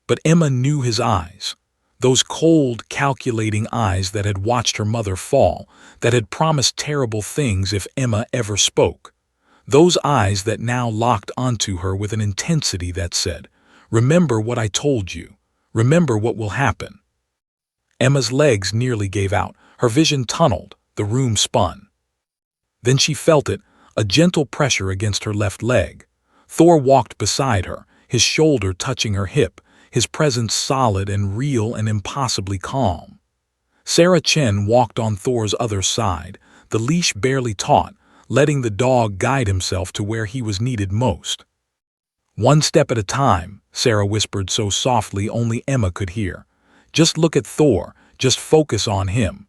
But Emma knew his eyes. Those cold, calculating eyes that had watched her mother fall, that had promised terrible things if Emma ever spoke. Those eyes that now locked onto her with an intensity that said, "Remember what I told you. Remember what will happen." Emma's legs nearly gave out, her vision tunneled, the room spun. Then she felt it, a gentle pressure against her left leg. Thor walked beside her, his shoulder touching her hip, his presence solid and real and impossibly calm. Sarah Chen walked on Thor's other side, the leash barely taut, letting the dog guide himself to where he was needed most. "One step at a time," Sarah whispered so softly only Emma could hear. "Just look at Thor, just focus on him."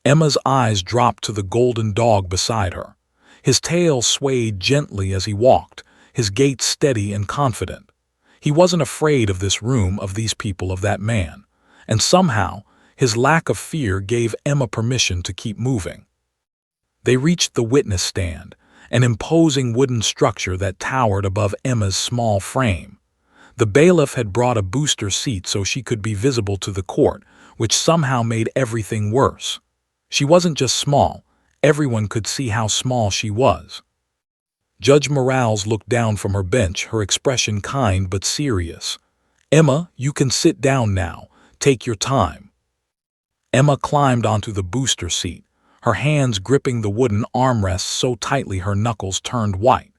Emma's eyes dropped to the golden dog beside her. His tail swayed gently as he walked, his gait steady and confident. He wasn't afraid of this room, of these people, of that man. And somehow, his lack of fear gave Emma permission to keep moving. They reached the witness stand, an imposing wooden structure that towered above Emma's small frame. The bailiff had brought a booster seat so she could be visible to the court, which somehow made everything worse. She wasn't just small, everyone could see how small she was. Judge Morales looked down from her bench, her expression kind but serious. "Emma, you can sit down now. Take your time." Emma climbed onto the booster seat, her hands gripping the wooden armrests so tightly her knuckles turned white.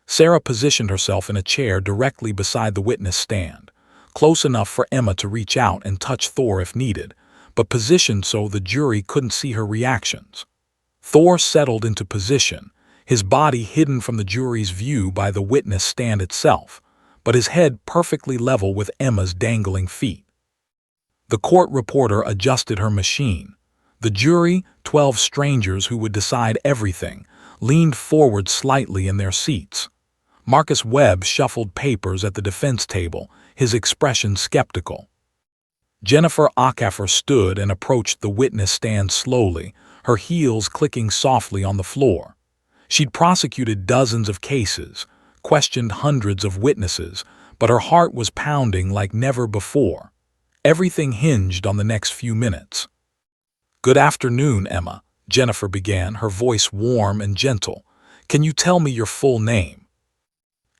Sarah positioned herself in a chair directly beside the witness stand, close enough for Emma to reach out and touch Thor if needed, but positioned so the jury couldn't see her reactions. Thor settled into position, his body hidden from the jury's view by the witness stand itself, but his head perfectly level with Emma's dangling feet. The court reporter adjusted her machine. The jury, 12 strangers who would decide everything, leaned forward slightly in their seats. Marcus Webb shuffled papers at the defense table, his expression skeptical. Jennifer Acaffer stood and approached the witness stand slowly, her heels clicking softly on the floor. She'd prosecuted dozens of cases, questioned hundreds of witnesses, but her heart was pounding like never before. Everything hinged on the next few minutes. "Good afternoon, Emma," Jennifer began, her voice warm and gentle. "Can you tell me your full name?"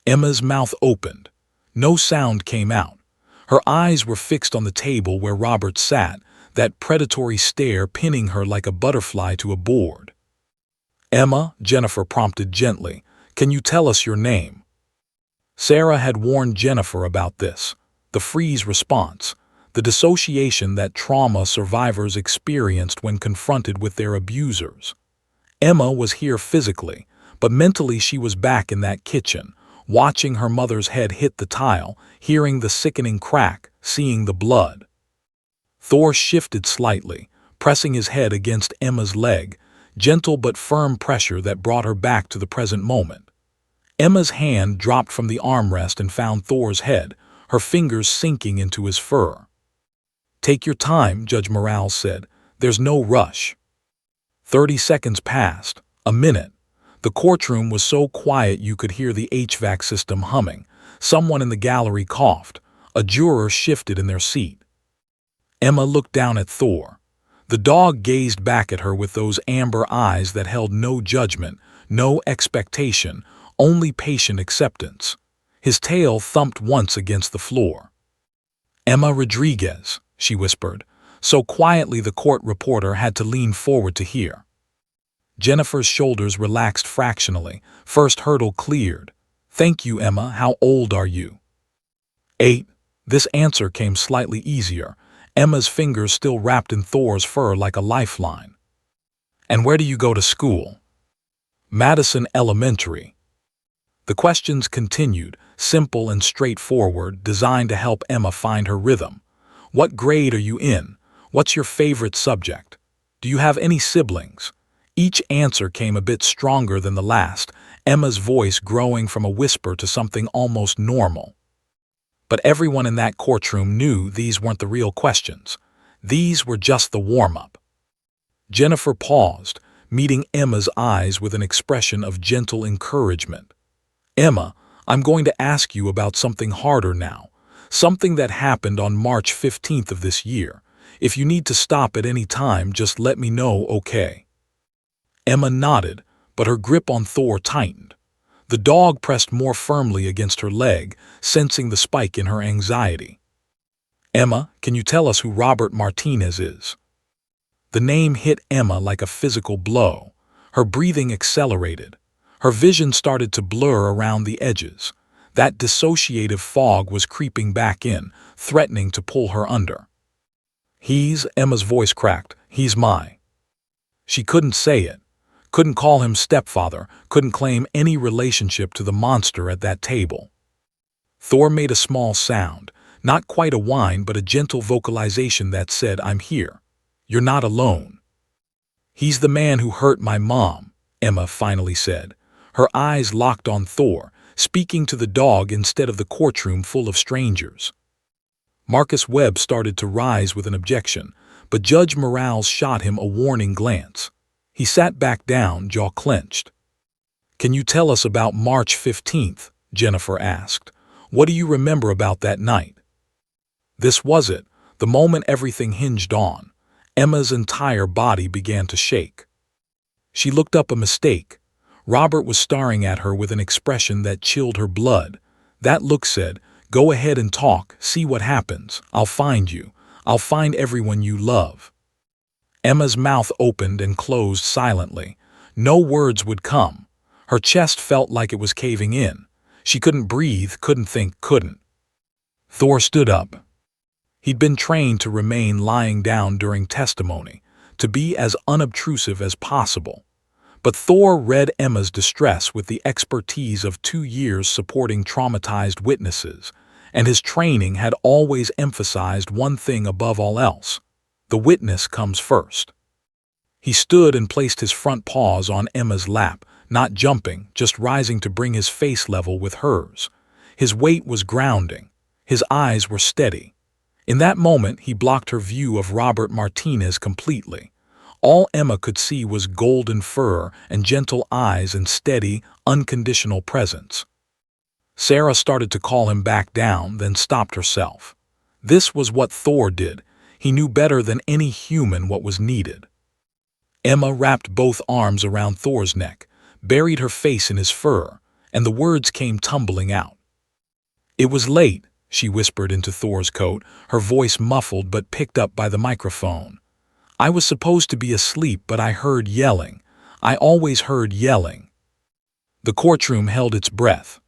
Emma's mouth opened. No sound came out. Her eyes were fixed on the table where Robert sat, that predatory stare pinning her like a butterfly to a board. "Emma," Jennifer prompted gently, "can you tell us your name?" Sarah had warned Jennifer about this, the freeze response, the dissociation that trauma survivors experienced when confronted with their abusers. Emma was here physically, but mentally she was back in that kitchen, watching her mother's head hit the tile, hearing the sickening crack, seeing the blood. Thor shifted slightly, pressing his head against Emma's leg, gentle but firm pressure that brought her back to the present moment. Emma's hand dropped from the armrest and found Thor's head, her fingers sinking into his fur. "Take your time," Judge Morales said. "There's no rush." 30 seconds passed, a minute. The courtroom was so quiet you could hear the HVAC system humming. Someone in the gallery coughed. A juror shifted in their seat. Emma looked down at Thor. The dog gazed back at her with those amber eyes that held no judgment, no expectation, only patient acceptance. His tail thumped once against the floor. "Emma Rodriguez," she whispered, so quietly the court reporter had to lean forward to hear. Jennifer's shoulders relaxed fractionally, first hurdle cleared. "Thank you, Emma. How old are you?" 8. This answer came slightly easier, Emma's fingers still wrapped in Thor's fur like a lifeline. "And where do you go to school?" "Madison Elementary." The questions continued, simple and straightforward, designed to help Emma find her rhythm. "What grade are you in? What's your favorite subject? Do you have any siblings?" Each answer came a bit stronger than the last, Emma's voice growing from a whisper to something almost normal. But everyone in that courtroom knew these weren't the real questions. These were just the warm-up. Jennifer paused, meeting Emma's eyes with an expression of gentle encouragement. "Emma, I'm going to ask you about something harder now, something that happened on March 15th of this year. If you need to stop at any time, just let me know, okay?" Emma nodded, but her grip on Thor tightened. The dog pressed more firmly against her leg, sensing the spike in her anxiety. "Emma, can you tell us who Robert Martinez is?" The name hit Emma like a physical blow. Her breathing accelerated. Her vision started to blur around the edges. That dissociative fog was creeping back in, threatening to pull her under. Emma's voice cracked. "He's my." She couldn't say it. Couldn't call him stepfather, couldn't claim any relationship to the monster at that table. Thor made a small sound, not quite a whine but a gentle vocalization that said, "I'm here. You're not alone." "He's the man who hurt my mom," Emma finally said. Her eyes locked on Thor, speaking to the dog instead of the courtroom full of strangers. Marcus Webb started to rise with an objection, but Judge Morales shot him a warning glance. He sat back down, jaw clenched. "Can you tell us about March 15th?" Jennifer asked. "What do you remember about that night?" This was it, the moment everything hinged on. Emma's entire body began to shake. She looked up. A mistake. Robert was staring at her with an expression that chilled her blood. That look said, "Go ahead and talk, see what happens. I'll find you. I'll find everyone you love." Emma's mouth opened and closed silently. No words would come. Her chest felt like it was caving in. She couldn't breathe, couldn't think, couldn't. Thor stood up. He'd been trained to remain lying down during testimony, to be as unobtrusive as possible. But Thor read Emma's distress with the expertise of 2 years supporting traumatized witnesses, and his training had always emphasized one thing above all else: the witness comes first. He stood and placed his front paws on Emma's lap, not jumping, just rising to bring his face level with hers. His weight was grounding. His eyes were steady. In that moment, he blocked her view of Robert Martinez completely. All Emma could see was golden fur and gentle eyes and steady, unconditional presence. Sarah started to call him back down, then stopped herself. This was what Thor did. He knew better than any human what was needed. Emma wrapped both arms around Thor's neck, buried her face in his fur, and the words came tumbling out. "It was late," she whispered into Thor's coat, her voice muffled but picked up by the microphone. "I was supposed to be asleep, but I heard yelling. I always heard yelling." The courtroom held its breath.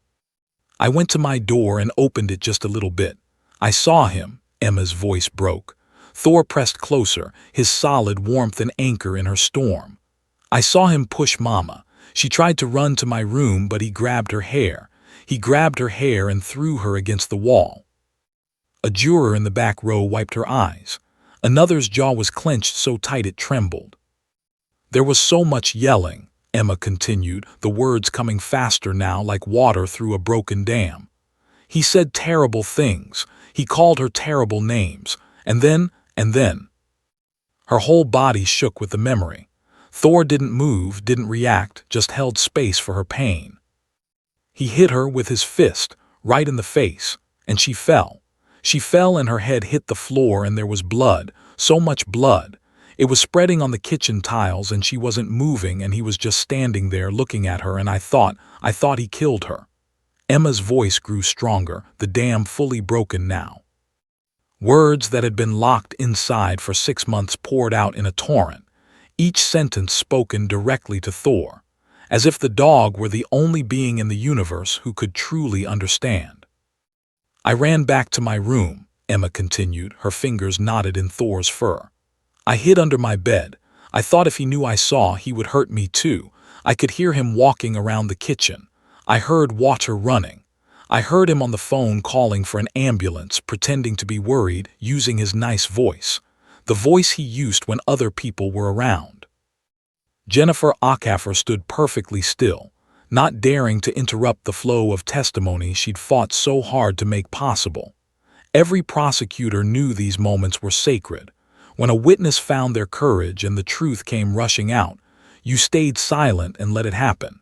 "I went to my door and opened it just a little bit. I saw him." Emma's voice broke. Thor pressed closer, his solid warmth an anchor in her storm. "I saw him push Mama. She tried to run to my room, but he grabbed her hair. He grabbed her hair and threw her against the wall." A juror in the back row wiped her eyes. Another's jaw was clenched so tight it trembled. "There was so much yelling," Emma continued, the words coming faster now like water through a broken dam. "He said terrible things. He called her terrible names. And then. Her whole body shook with the memory. Thor didn't move, didn't react, just held space for her pain. He hit her with his fist, right in the face, and she fell. She fell and her head hit the floor and there was blood, so much blood. It was spreading on the kitchen tiles and she wasn't moving and he was just standing there looking at her and I thought he killed her." Emma's voice grew stronger, the dam fully broken now. Words that had been locked inside for 6 months poured out in a torrent, each sentence spoken directly to Thor, as if the dog were the only being in the universe who could truly understand. "I ran back to my room," Emma continued, her fingers knotted in Thor's fur. "I hid under my bed. I thought if he knew I saw, he would hurt me too. I could hear him walking around the kitchen. I heard water running. I heard him on the phone calling for an ambulance, pretending to be worried, using his nice voice. The voice he used when other people were around." Jennifer Ackafer stood perfectly still, not daring to interrupt the flow of testimony she'd fought so hard to make possible. Every prosecutor knew these moments were sacred. When a witness found their courage and the truth came rushing out, you stayed silent and let it happen.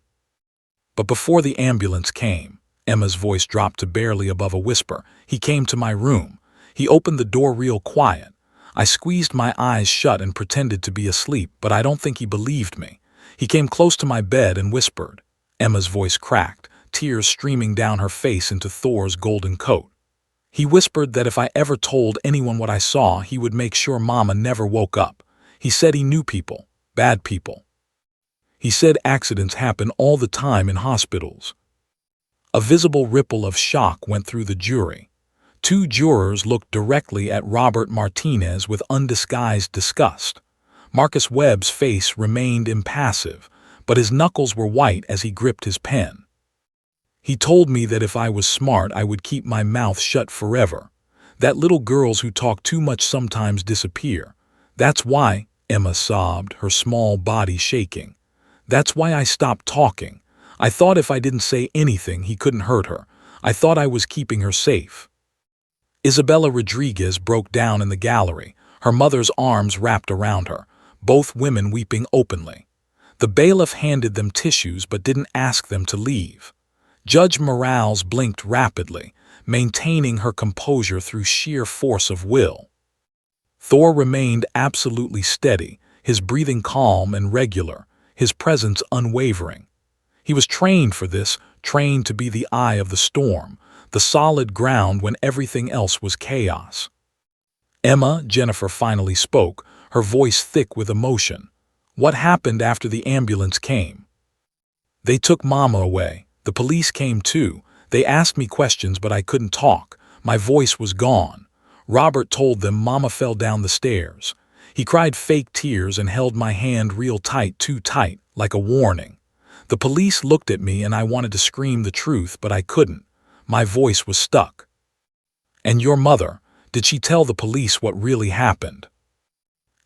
But before the ambulance came, Emma's voice dropped to barely above a whisper. He came to my room. He opened the door real quiet. I squeezed my eyes shut and pretended to be asleep, but I don't think he believed me. He came close to my bed and whispered. Emma's voice cracked, tears streaming down her face into Thor's golden coat. He whispered that if I ever told anyone what I saw, he would make sure Mama never woke up. He said he knew people, bad people. He said accidents happen all the time in hospitals. A visible ripple of shock went through the jury. 2 jurors looked directly at Robert Martinez with undisguised disgust. Marcus Webb's face remained impassive, but his knuckles were white as he gripped his pen. He told me that if I was smart, I would keep my mouth shut forever. That little girls who talk too much sometimes disappear. That's why, Emma sobbed, her small body shaking. That's why I stopped talking. I thought if I didn't say anything, he couldn't hurt her. I thought I was keeping her safe. Isabella Rodriguez broke down in the gallery, her mother's arms wrapped around her, both women weeping openly. The bailiff handed them tissues but didn't ask them to leave. Judge Morales blinked rapidly, maintaining her composure through sheer force of will. Thor remained absolutely steady, his breathing calm and regular, his presence unwavering. He was trained for this, trained to be the eye of the storm, the solid ground when everything else was chaos. Emma, Jennifer finally spoke, her voice thick with emotion. What happened after the ambulance came? They took Mama away. The police came too. They asked me questions, but I couldn't talk. My voice was gone. Robert told them Mama fell down the stairs. He cried fake tears and held my hand real tight, too tight, like a warning. The police looked at me and I wanted to scream the truth, but I couldn't. My voice was stuck. And your mother, did she tell the police what really happened?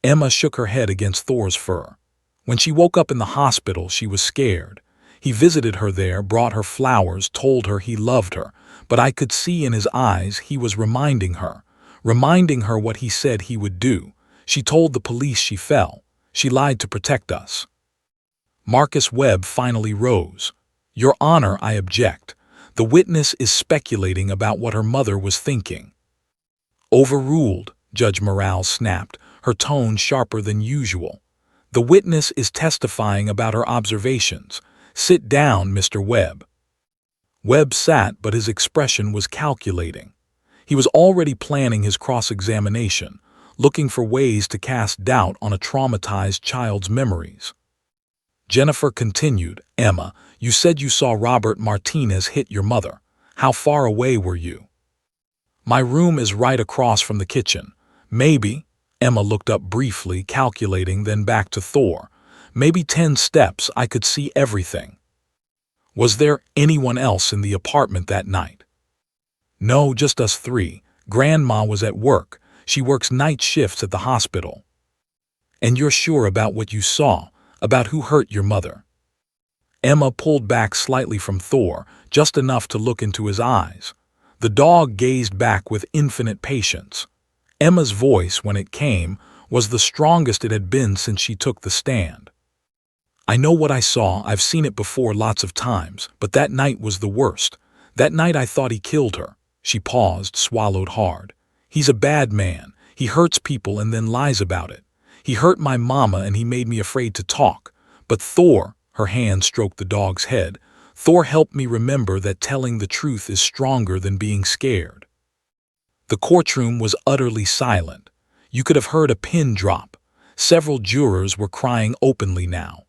Emma shook her head against Thor's fur. When she woke up in the hospital, she was scared. He visited her there, brought her flowers, told her he loved her, but I could see in his eyes he was reminding her what he said he would do. She told the police she fell. She lied to protect us. Marcus Webb finally rose. Your Honor, I object. The witness is speculating about what her mother was thinking. Overruled, Judge Morales snapped, her tone sharper than usual. The witness is testifying about her observations. Sit down, Mr. Webb. Webb sat, but his expression was calculating. He was already planning his cross-examination, looking for ways to cast doubt on a traumatized child's memories. Jennifer continued, Emma, you said you saw Robert Martinez hit your mother. How far away were you? My room is right across from the kitchen. Maybe, Emma looked up briefly, calculating, then back to Thor. Maybe 10 steps. I could see everything. Was there anyone else in the apartment that night? No, just us 3. Grandma was at work. She works night shifts at the hospital. And you're sure about what you saw, about who hurt your mother? Emma pulled back slightly from Thor, just enough to look into his eyes. The dog gazed back with infinite patience. Emma's voice, when it came, was the strongest it had been since she took the stand. I know what I saw. I've seen it before lots of times, but that night was the worst. That night I thought he killed her. She paused, swallowed hard. He's a bad man. He hurts people and then lies about it. He hurt my mama and he made me afraid to talk. But Thor, her hand stroked the dog's head, Thor helped me remember that telling the truth is stronger than being scared. The courtroom was utterly silent. You could have heard a pin drop. Several jurors were crying openly now.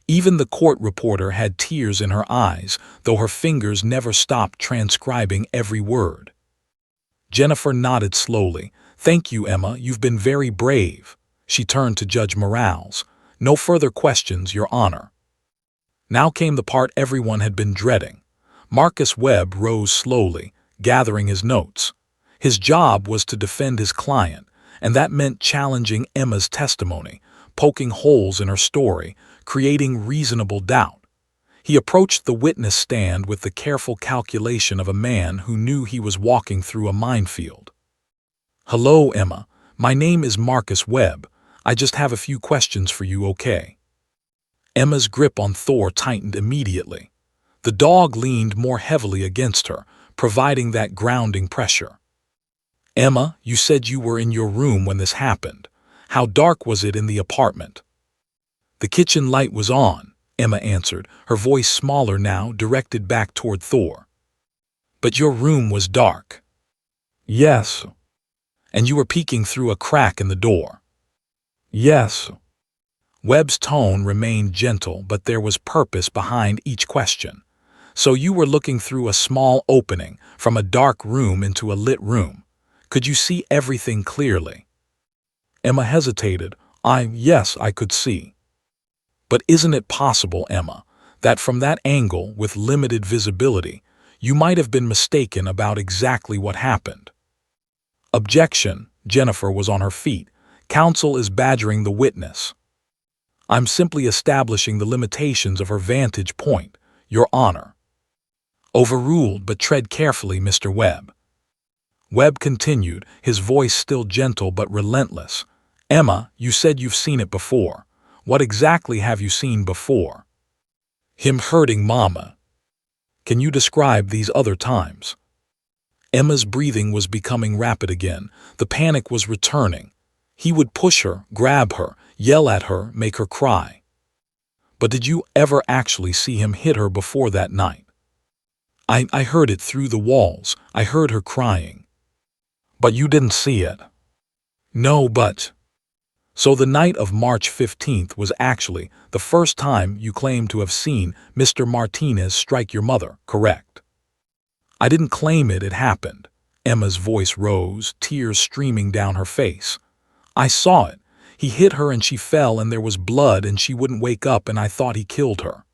Even the court reporter had tears in her eyes, though her fingers never stopped transcribing every word. Jennifer nodded slowly. Thank you, Emma. You've been very brave. She turned to Judge Morales. No further questions, Your Honor. Now came the part everyone had been dreading. Marcus Webb rose slowly, gathering his notes. His job was to defend his client, and that meant challenging Emma's testimony, poking holes in her story, creating reasonable doubt. He approached the witness stand with the careful calculation of a man who knew he was walking through a minefield. Hello, Emma. My name is Marcus Webb. I just have a few questions for you, okay? Emma's grip on Thor tightened immediately. The dog leaned more heavily against her, providing that grounding pressure. Emma, you said you were in your room when this happened. How dark was it in the apartment? The kitchen light was on, Emma answered, her voice smaller now, directed back toward Thor. But your room was dark. Yes. And you were peeking through a crack in the door. Yes. Webb's tone remained gentle, but there was purpose behind each question. So you were looking through a small opening from a dark room into a lit room. Could you see everything clearly? Emma hesitated. Yes, I could see. But isn't it possible, Emma, that from that angle, with limited visibility, you might have been mistaken about exactly what happened? Objection. Jennifer was on her feet. Counsel is badgering the witness. I'm simply establishing the limitations of her vantage point, Your Honor. Overruled, but tread carefully, Mr. Webb. Webb continued, his voice still gentle but relentless. Emma, you said you've seen it before. What exactly have you seen before? Him hurting Mama. Can you describe these other times? Emma's breathing was becoming rapid again. The panic was returning. He would push her, grab her, yell at her, make her cry. But did you ever actually see him hit her before that night? I heard it through the walls. I heard her crying. But you didn't see it? No, but... So the night of March 15th was actually the first time you claimed to have seen Mr. Martinez strike your mother, correct? I didn't claim it happened. Emma's voice rose, tears streaming down her face. I saw it. He hit her and she fell and there was blood and she wouldn't wake up and I thought he killed her.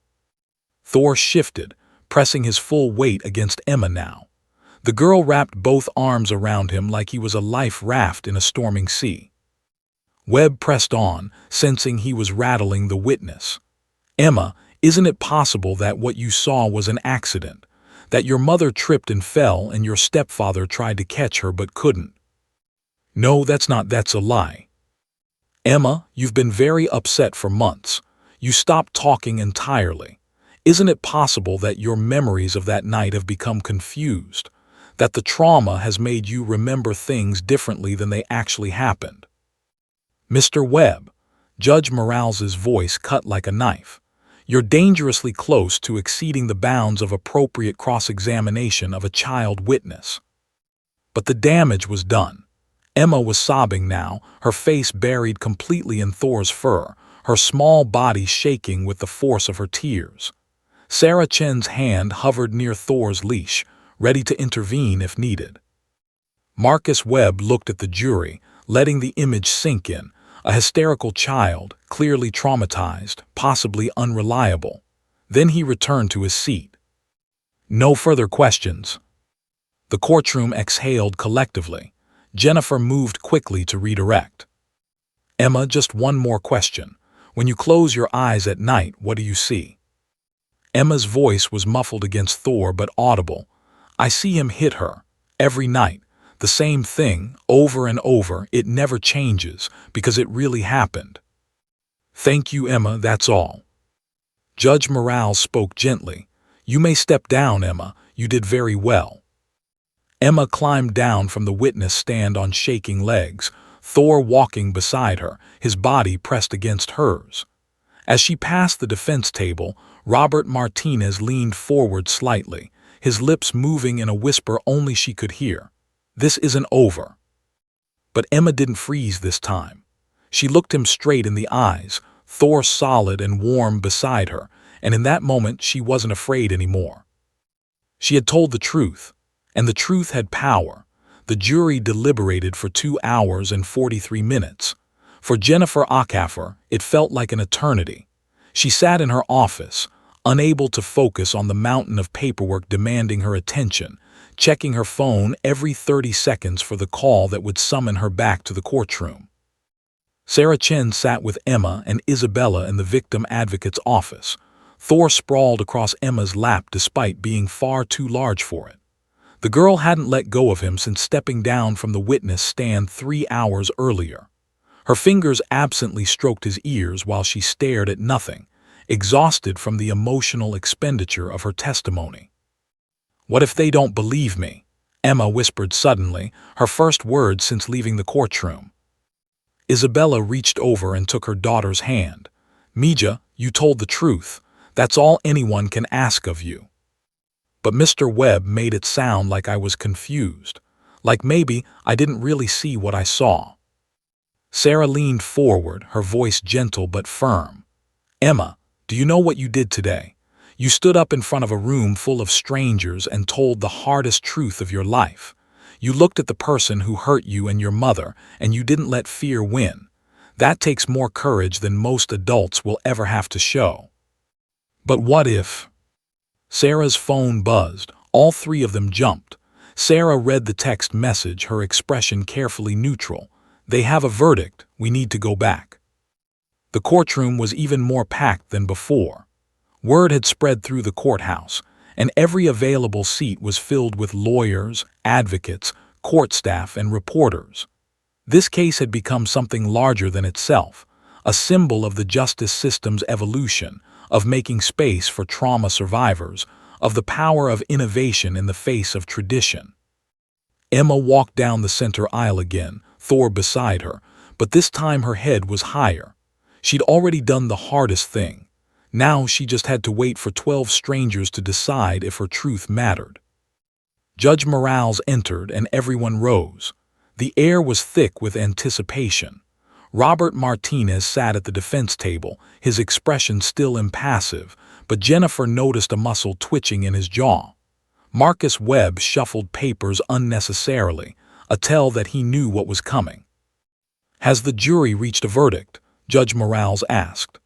Thor shifted, pressing his full weight against Emma now. The girl wrapped both arms around him like he was a life raft in a storming sea. Webb pressed on, sensing he was rattling the witness. Emma, isn't it possible that what you saw was an accident? That your mother tripped and fell and your stepfather tried to catch her but couldn't? No, that's a lie. Emma, you've been very upset for months. You stopped talking entirely. Isn't it possible that your memories of that night have become confused? That the trauma has made you remember things differently than they actually happened? Mr. Webb, Judge Morales's voice cut like a knife. You're dangerously close to exceeding the bounds of appropriate cross-examination of a child witness. But the damage was done. Emma was sobbing now, her face buried completely in Thor's fur, her small body shaking with the force of her tears. Sarah Chen's hand hovered near Thor's leash, ready to intervene if needed. Marcus Webb looked at the jury, letting the image sink in, a hysterical child, clearly traumatized, possibly unreliable. Then he returned to his seat. No further questions. The courtroom exhaled collectively. Jennifer moved quickly to redirect. Emma, just one more question. When you close your eyes at night, what do you see? Emma's voice was muffled against Thor but audible. I see him hit her. Every night. The same thing, over and over. It never changes, because it really happened. Thank you, Emma, that's all. Judge Morales spoke gently. You may step down, Emma. You did very well. Emma climbed down from the witness stand on shaking legs, Thor walking beside her, his body pressed against hers. As she passed the defense table, Robert Martinez leaned forward slightly, his lips moving in a whisper only she could hear. This isn't over. But Emma didn't freeze this time. She looked him straight in the eyes, Thor solid and warm beside her, and in that moment she wasn't afraid anymore. She had told the truth, and the truth had power. The jury deliberated for 2 hours and 43 minutes. For Jennifer Acaffer, it felt like an eternity. She sat in her office, unable to focus on the mountain of paperwork demanding her attention, checking her phone every 30 seconds for the call that would summon her back to the courtroom. Sarah Chen sat with Emma and Isabella in the victim advocate's office. Thor sprawled across Emma's lap despite being far too large for it. The girl hadn't let go of him since stepping down from the witness stand 3 hours earlier. Her fingers absently stroked his ears while she stared at nothing, exhausted from the emotional expenditure of her testimony. "What if they don't believe me?" Emma whispered suddenly, her first words since leaving the courtroom. Isabella reached over and took her daughter's hand. "Mija, you told the truth. That's all anyone can ask of you." But Mr. Webb made it sound like I was confused, like maybe I didn't really see what I saw. Sarah leaned forward, her voice gentle but firm. "Emma, do you know what you did today? You stood up in front of a room full of strangers and told the hardest truth of your life. You looked at the person who hurt you and your mother, and you didn't let fear win. That takes more courage than most adults will ever have to show." "But what if—" Sarah's phone buzzed. All three of them jumped. Sarah read the text message, her expression carefully neutral. "They have a verdict. We need to go back." The courtroom was even more packed than before. Word had spread through the courthouse, and every available seat was filled with lawyers, advocates, court staff, and reporters. This case had become something larger than itself, a symbol of the justice system's evolution, of making space for trauma survivors, of the power of innovation in the face of tradition. Emma walked down the center aisle again, Thor beside her, but this time her head was higher. She'd already done the hardest thing. Now she just had to wait for 12 strangers to decide if her truth mattered. Judge Morales entered and everyone rose. The air was thick with anticipation. Robert Martinez sat at the defense table, his expression still impassive, but Jennifer noticed a muscle twitching in his jaw. Marcus Webb shuffled papers unnecessarily, a tell that he knew what was coming. "Has the jury reached a verdict?" Judge Morales asked.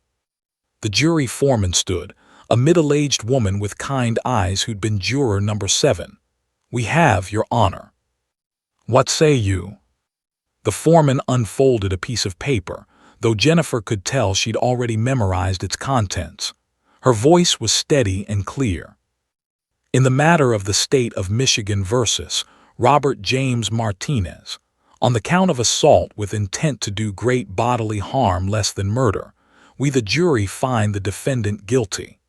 The jury foreman stood, a middle-aged woman with kind eyes who'd been juror number 7. "We have, Your Honor." "What say you?" The foreman unfolded a piece of paper, though Jennifer could tell she'd already memorized its contents. Her voice was steady and clear. "In the matter of the state of Michigan versus Robert James Martinez, on the count of assault with intent to do great bodily harm less than murder, we the jury find the defendant guilty."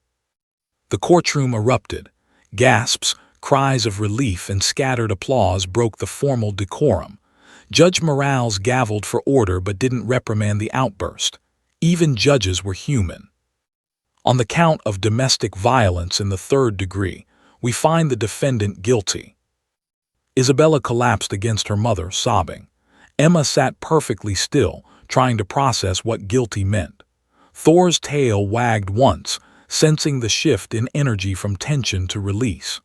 The courtroom erupted. Gasps, cries of relief, and scattered applause broke the formal decorum. Judge Morales gavelled for order but didn't reprimand the outburst. Even judges were human. "On the count of domestic violence in the 3rd degree, we find the defendant guilty." Isabella collapsed against her mother, sobbing. Emma sat perfectly still, trying to process what guilty meant. Thor's tail wagged once, sensing the shift in energy from tension to release.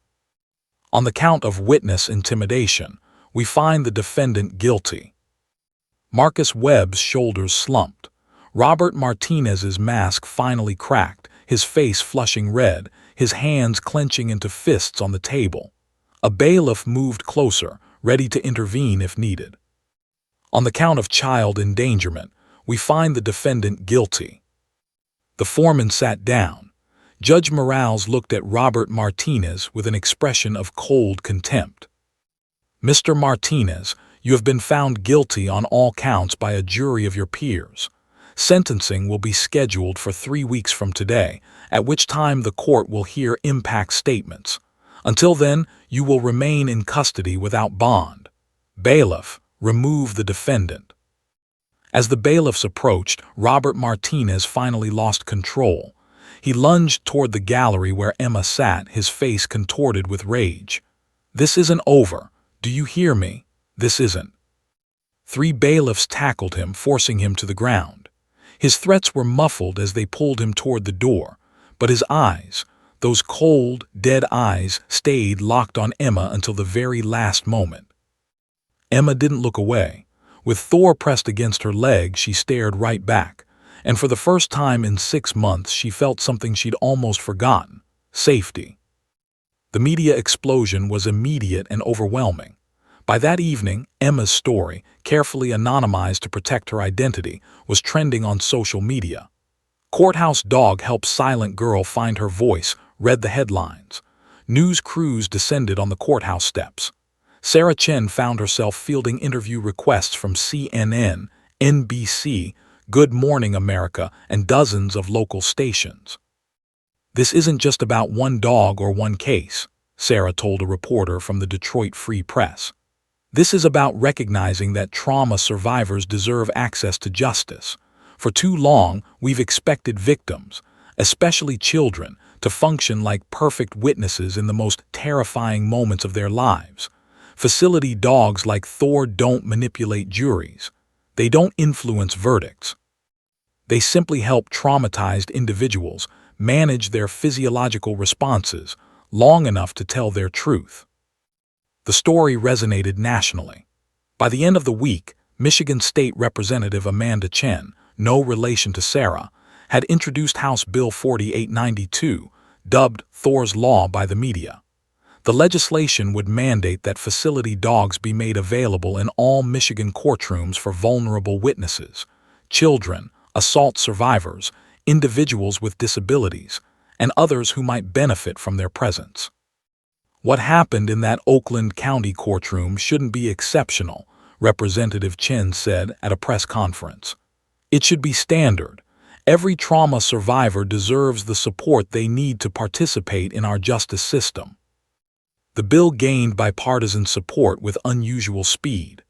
"On the count of witness intimidation, we find the defendant guilty." Marcus Webb's shoulders slumped. Robert Martinez's mask finally cracked, his face flushing red, his hands clenching into fists on the table. A bailiff moved closer, ready to intervene if needed. "On the count of child endangerment, we find the defendant guilty." The foreman sat down. Judge Morales looked at Robert Martinez with an expression of cold contempt. "Mr. Martinez, you have been found guilty on all counts by a jury of your peers. Sentencing will be scheduled for 3 weeks from today, at which time the court will hear impact statements. Until then, you will remain in custody without bond. Bailiff, remove the defendant." As the bailiffs approached, Robert Martinez finally lost control. He lunged toward the gallery where Emma sat, his face contorted with rage. "This isn't over. Do you hear me? This isn't." 3 bailiffs tackled him, forcing him to the ground. His threats were muffled as they pulled him toward the door, but his eyes, those cold, dead eyes, stayed locked on Emma until the very last moment. Emma didn't look away. With Thor pressed against her leg, she stared right back, and for the first time in 6 months she felt something she'd almost forgotten: safety. The media explosion was immediate and overwhelming. By that evening, Emma's story, carefully anonymized to protect her identity, was trending on social media. "Courthouse Dog Helps Silent Girl Find Her Voice" read the headlines. News crews descended on the courthouse steps. Sarah Chen found herself fielding interview requests from CNN, NBC, Good Morning America, and dozens of local stations. "This isn't just about one dog or one case," Sarah told a reporter from the Detroit Free Press. "This is about recognizing that trauma survivors deserve access to justice. For too long, we've expected victims, especially children, to function like perfect witnesses in the most terrifying moments of their lives. Facility dogs like Thor don't manipulate juries. They don't influence verdicts. They simply help traumatized individuals manage their physiological responses long enough to tell their truth." The story resonated nationally. By the end of the week, Michigan State Representative Amanda Chen, no relation to Sarah, had introduced House Bill 4892, dubbed Thor's Law by the media. The legislation would mandate that facility dogs be made available in all Michigan courtrooms for vulnerable witnesses, children, assault survivors, individuals with disabilities, and others who might benefit from their presence. "What happened in that Oakland County courtroom shouldn't be exceptional," Representative Chen said at a press conference. "It should be standard. Every trauma survivor deserves the support they need to participate in our justice system." The bill gained bipartisan support with unusual speed.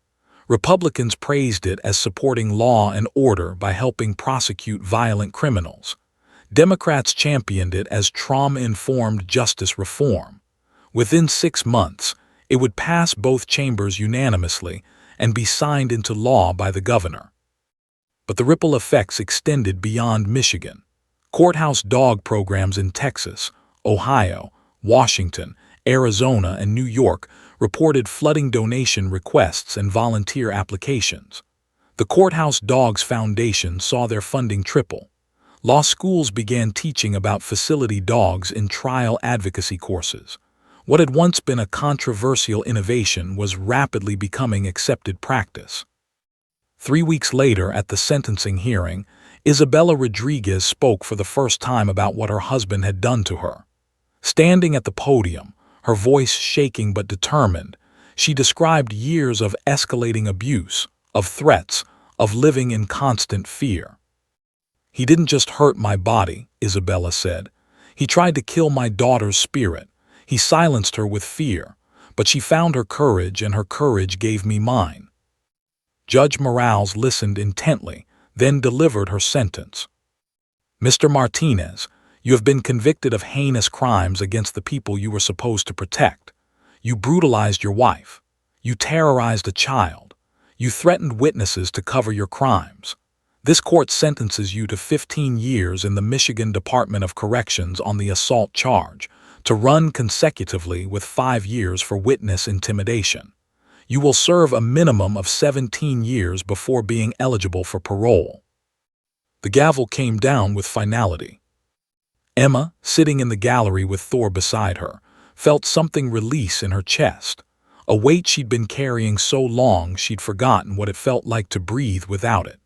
Republicans praised it as supporting law and order by helping prosecute violent criminals. Democrats championed it as trauma-informed justice reform. Within 6 months, it would pass both chambers unanimously and be signed into law by the governor. But the ripple effects extended beyond Michigan. Courthouse dog programs in Texas, Ohio, Washington, Arizona, and New York reported flooding donation requests and volunteer applications. The Courthouse Dogs Foundation saw their funding triple. Law schools began teaching about facility dogs in trial advocacy courses. What had once been a controversial innovation was rapidly becoming accepted practice. 3 weeks later, at the sentencing hearing, Isabella Rodriguez spoke for the first time about what her husband had done to her. Standing at the podium, her voice shaking but determined, she described years of escalating abuse, of threats, of living in constant fear. "He didn't just hurt my body," Isabella said. "He tried to kill my daughter's spirit. He silenced her with fear, but she found her courage, and her courage gave me mine." Judge Morales listened intently, then delivered her sentence. "Mr. Martinez, you have been convicted of heinous crimes against the people you were supposed to protect. You brutalized your wife. You terrorized a child. You threatened witnesses to cover your crimes. This court sentences you to 15 years in the Michigan Department of Corrections on the assault charge, to run consecutively with 5 years for witness intimidation. You will serve a minimum of 17 years before being eligible for parole." The gavel came down with finality. Emma, sitting in the gallery with Thor beside her, felt something release in her chest, a weight she'd been carrying so long she'd forgotten what it felt like to breathe without it.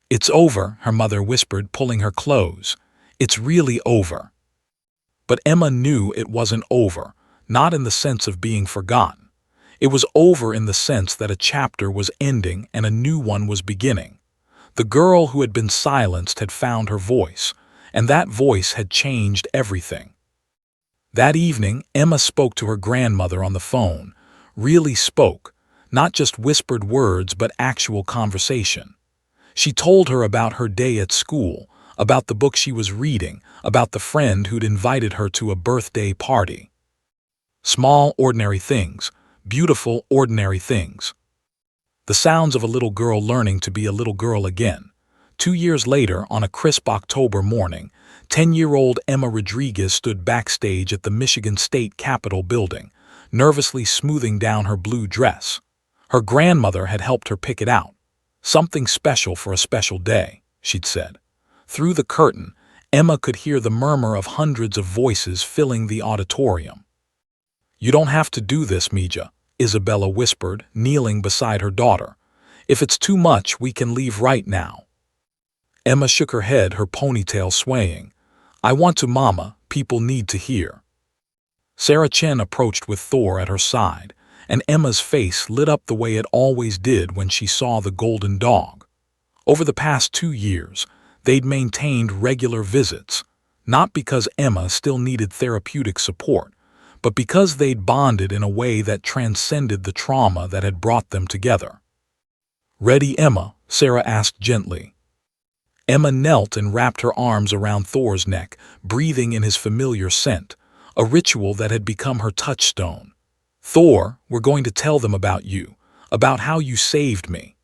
"It's over," her mother whispered, pulling her close. "It's really over." But Emma knew it wasn't over, not in the sense of being forgotten. It was over in the sense that a chapter was ending and a new one was beginning. The girl who had been silenced had found her voice, and that voice had changed everything. That evening, Emma spoke to her grandmother on the phone, really spoke, not just whispered words but actual conversation. She told her about her day at school, about the book she was reading, about the friend who'd invited her to a birthday party. Small, ordinary things, beautiful, ordinary things. The sounds of a little girl learning to be a little girl again. 2 years later, on a crisp October morning, 10-year-old Emma Rodriguez stood backstage at the Michigan State Capitol building, nervously smoothing down her blue dress. Her grandmother had helped her pick it out. "Something special for a special day," she'd said. Through the curtain, Emma could hear the murmur of hundreds of voices filling the auditorium. "You don't have to do this, Mija," Isabella whispered, kneeling beside her daughter. "If it's too much, we can leave right now." Emma shook her head, her ponytail swaying. "I want to, Mama. People need to hear." Sarah Chen approached with Thor at her side, and Emma's face lit up the way it always did when she saw the golden dog. Over the past 2 years, they'd maintained regular visits, not because Emma still needed therapeutic support, but because they'd bonded in a way that transcended the trauma that had brought them together. "Ready, Emma?" Sarah asked gently. Emma knelt and wrapped her arms around Thor's neck, breathing in his familiar scent, a ritual that had become her touchstone. "Thor, we're going to tell them about you, about how you saved me."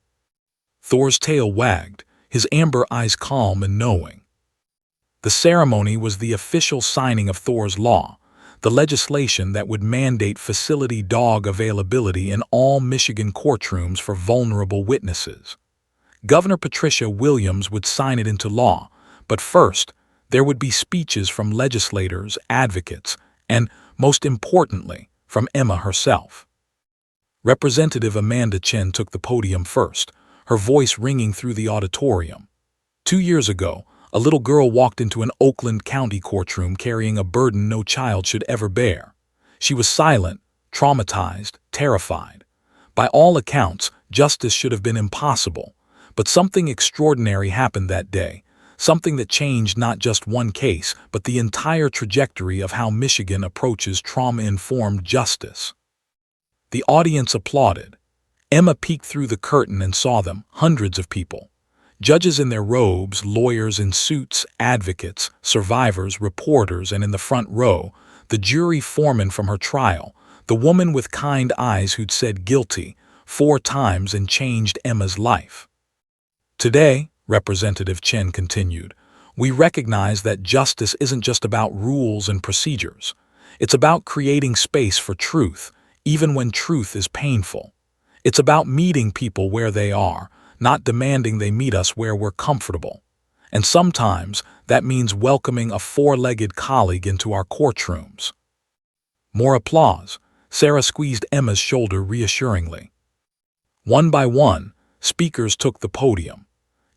Thor's tail wagged, his amber eyes calm and knowing. The ceremony was the official signing of Thor's law, the legislation that would mandate facility dog availability in all Michigan courtrooms for vulnerable witnesses. Governor Patricia Williams would sign it into law, but first, there would be speeches from legislators, advocates, and, most importantly, from Emma herself. Representative Amanda Chen took the podium first, her voice ringing through the auditorium. 2 years ago, a little girl walked into an Oakland County courtroom carrying a burden no child should ever bear. She was silent, traumatized, terrified. By all accounts, justice should have been impossible, but something extraordinary happened that day, something that changed not just one case, but the entire trajectory of how Michigan approaches trauma-informed justice. The audience applauded. Emma peeked through the curtain and saw them, hundreds of people. Judges in their robes, lawyers in suits, advocates, survivors, reporters, and in the front row, the jury foreman from her trial, the woman with kind eyes who'd said guilty 4 times and changed Emma's life. "Today," Representative Chen continued, "we recognize that justice isn't just about rules and procedures. It's about creating space for truth, even when truth is painful. It's about meeting people where they are, not demanding they meet us where we're comfortable. And sometimes that means welcoming a 4-legged colleague into our courtrooms." More applause. Sarah squeezed Emma's shoulder reassuringly. One by one, speakers took the podium.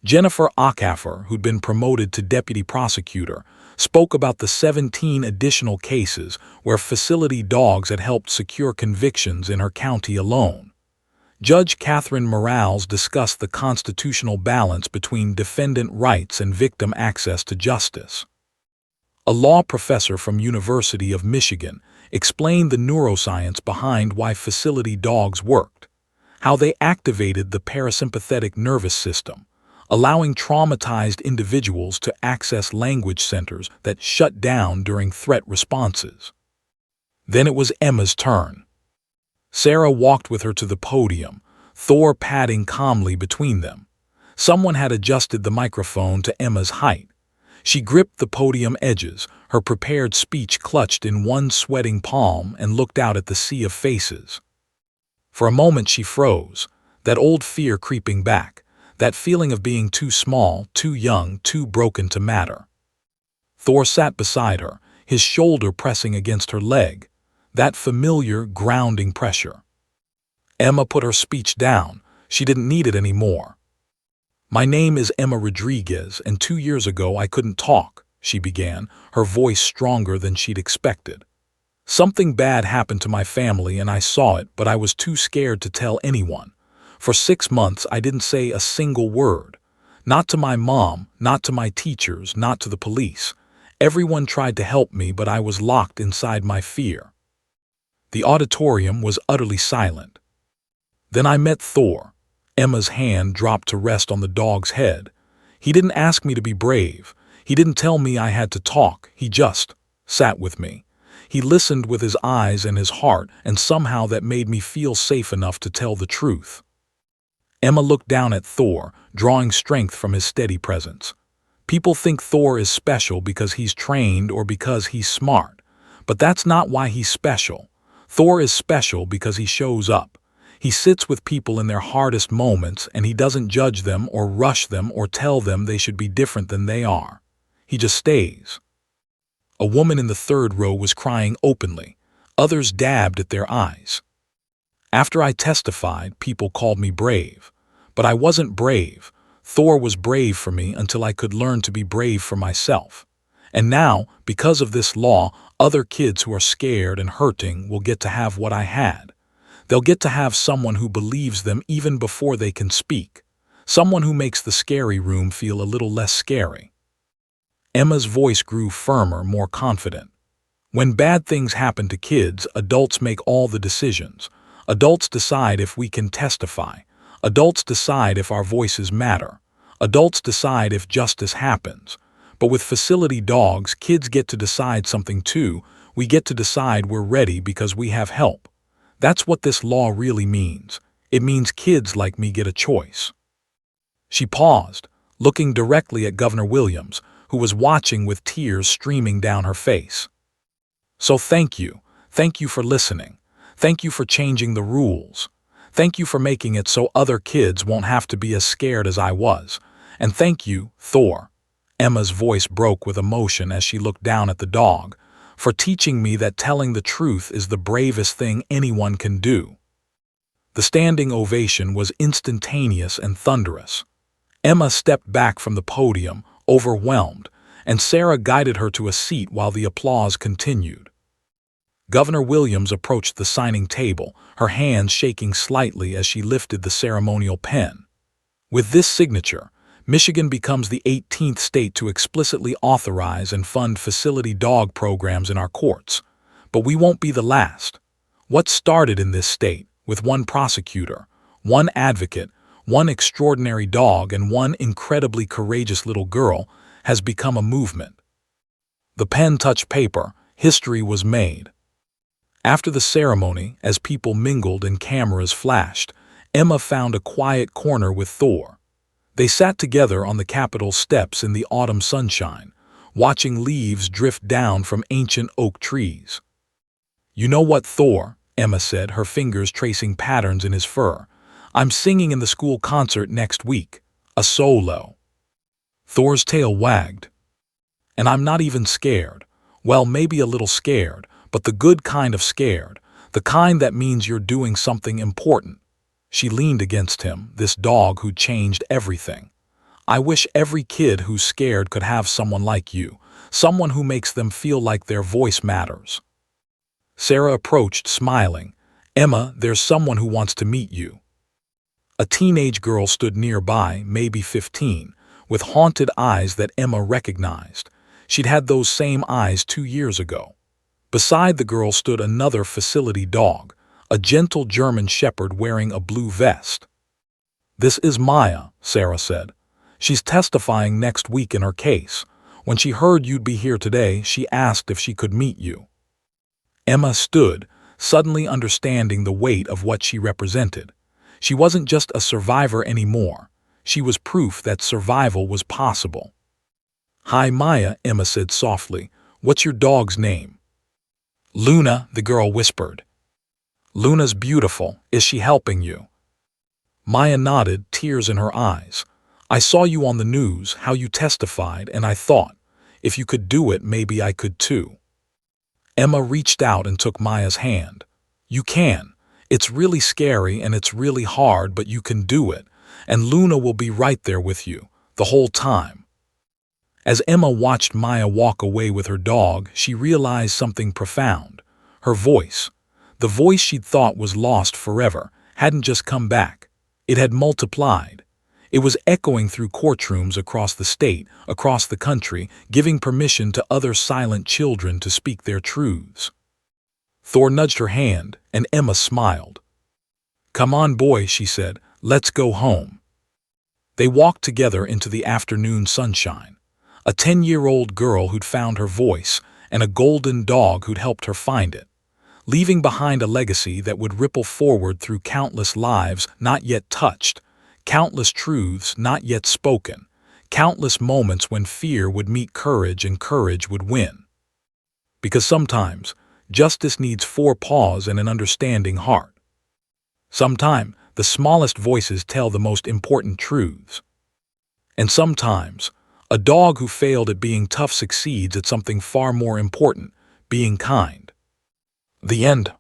Jennifer Ackafer, who'd been promoted to deputy prosecutor, spoke about the 17 additional cases where facility dogs had helped secure convictions in her county alone. Judge Catherine Morales discussed the constitutional balance between defendant rights and victim access to justice. A law professor from University of Michigan explained the neuroscience behind why facility dogs worked, how they activated the parasympathetic nervous system, allowing traumatized individuals to access language centers that shut down during threat responses. Then it was Emma's turn. Sarah walked with her to the podium, Thor padding calmly between them. Someone had adjusted the microphone to Emma's height. She gripped the podium edges, her prepared speech clutched in one sweating palm, and looked out at the sea of faces. For a moment she froze, that old fear creeping back, that feeling of being too small, too young, too broken to matter. Thor sat beside her, his shoulder pressing against her leg, that familiar, grounding pressure. Emma put her speech down. She didn't need it anymore. "My name is Emma Rodriguez, and 2 years ago I couldn't talk," she began, her voice stronger than she'd expected. "Something bad happened to my family and I saw it, but I was too scared to tell anyone. For 6 months I didn't say a single word. Not to my mom, not to my teachers, not to the police. Everyone tried to help me, but I was locked inside my fear." The auditorium was utterly silent. "Then I met Thor." Emma's hand dropped to rest on the dog's head. "He didn't ask me to be brave. He didn't tell me I had to talk. He just sat with me. He listened with his eyes and his heart, and somehow that made me feel safe enough to tell the truth." Emma looked down at Thor, drawing strength from his steady presence. People think Thor is special because he's trained or because he's smart, but that's not why he's special. Thor is special because he shows up. He sits with people in their hardest moments, and he doesn't judge them or rush them or tell them they should be different than they are. He just stays. A woman in the 3rd row was crying openly. Others dabbed at their eyes. "After I testified, people called me brave. But I wasn't brave. Thor was brave for me until I could learn to be brave for myself. And now, because of this law, Other kids who are scared and hurting will get to have what I had. They'll get to have someone who believes them even before they can speak. Someone who makes the scary room feel a little less scary. Emma's voice grew firmer, more confident. When bad things happen to kids, adults make all the decisions. Adults decide if we can testify. Adults decide if our voices matter. Adults decide if justice happens. But with facility dogs, kids get to decide something too. We get to decide we're ready because we have help. That's what this law really means. It means kids like me get a choice. She paused, looking directly at Governor Williams, who was watching with tears streaming down her face. So thank you. Thank you for listening. Thank you for changing the rules. Thank you for making it so other kids won't have to be as scared as I was. And thank you, Thor. Emma's voice broke with emotion as she looked down at the dog, for teaching me that telling the truth is the bravest thing anyone can do. The standing ovation was instantaneous and thunderous. Emma stepped back from the podium, overwhelmed, and Sarah guided her to a seat while the applause continued. Governor Williams approached the signing table, her hands shaking slightly as she lifted the ceremonial pen. With this signature, Michigan becomes the 18th state to explicitly authorize and fund facility dog programs in our courts. But we won't be the last. What started in this state, with one prosecutor, one advocate, one extraordinary dog, and one incredibly courageous little girl, has become a movement. The pen touched paper, history was made. After the ceremony, as people mingled and cameras flashed, Emma found a quiet corner with Thor. They sat together on the Capitol steps in the autumn sunshine, watching leaves drift down from ancient oak trees. "You know what, Thor?" Emma said, her fingers tracing patterns in his fur. "I'm singing in the school concert next week. A solo." Thor's tail wagged. "And I'm not even scared. Well, maybe a little scared, but the good kind of scared, the kind that means you're doing something important." She leaned against him, this dog who changed everything. "I wish every kid who's scared could have someone like you, someone who makes them feel like their voice matters." Sarah approached, smiling. "Emma, there's someone who wants to meet you." A teenage girl stood nearby, maybe 15, with haunted eyes that Emma recognized. She'd had those same eyes 2 years ago. Beside the girl stood another facility dog, a gentle German shepherd wearing a blue vest. "This is Maya," Sarah said. "She's testifying next week in her case. When she heard you'd be here today, she asked if she could meet you." Emma stood, suddenly understanding the weight of what she represented. She wasn't just a survivor anymore. She was proof that survival was possible. "Hi, Maya," Emma said softly. "What's your dog's name?" "Luna," the girl whispered. "Luna's beautiful. Is she helping you?" Maya nodded, tears in her eyes. "I saw you on the news, how you testified, and I thought, if you could do it, maybe I could too." Emma reached out and took Maya's hand. "You can. It's really scary and it's really hard, but you can do it, and Luna will be right there with you, the whole time." As Emma watched Maya walk away with her dog, she realized something profound. Her voice, the voice she'd thought was lost forever, hadn't just come back. It had multiplied. It was echoing through courtrooms across the state, across the country, giving permission to other silent children to speak their truths. Thor nudged her hand, and Emma smiled. "Come on, boy," she said. "Let's go home." They walked together into the afternoon sunshine. A 10-year-old girl who'd found her voice, and a golden dog who'd helped her find it, leaving behind a legacy that would ripple forward through countless lives not yet touched, countless truths not yet spoken, countless moments when fear would meet courage and courage would win. Because sometimes, justice needs 4 paws and an understanding heart. Sometimes, the smallest voices tell the most important truths. And sometimes, a dog who failed at being tough succeeds at something far more important, being kind. The end.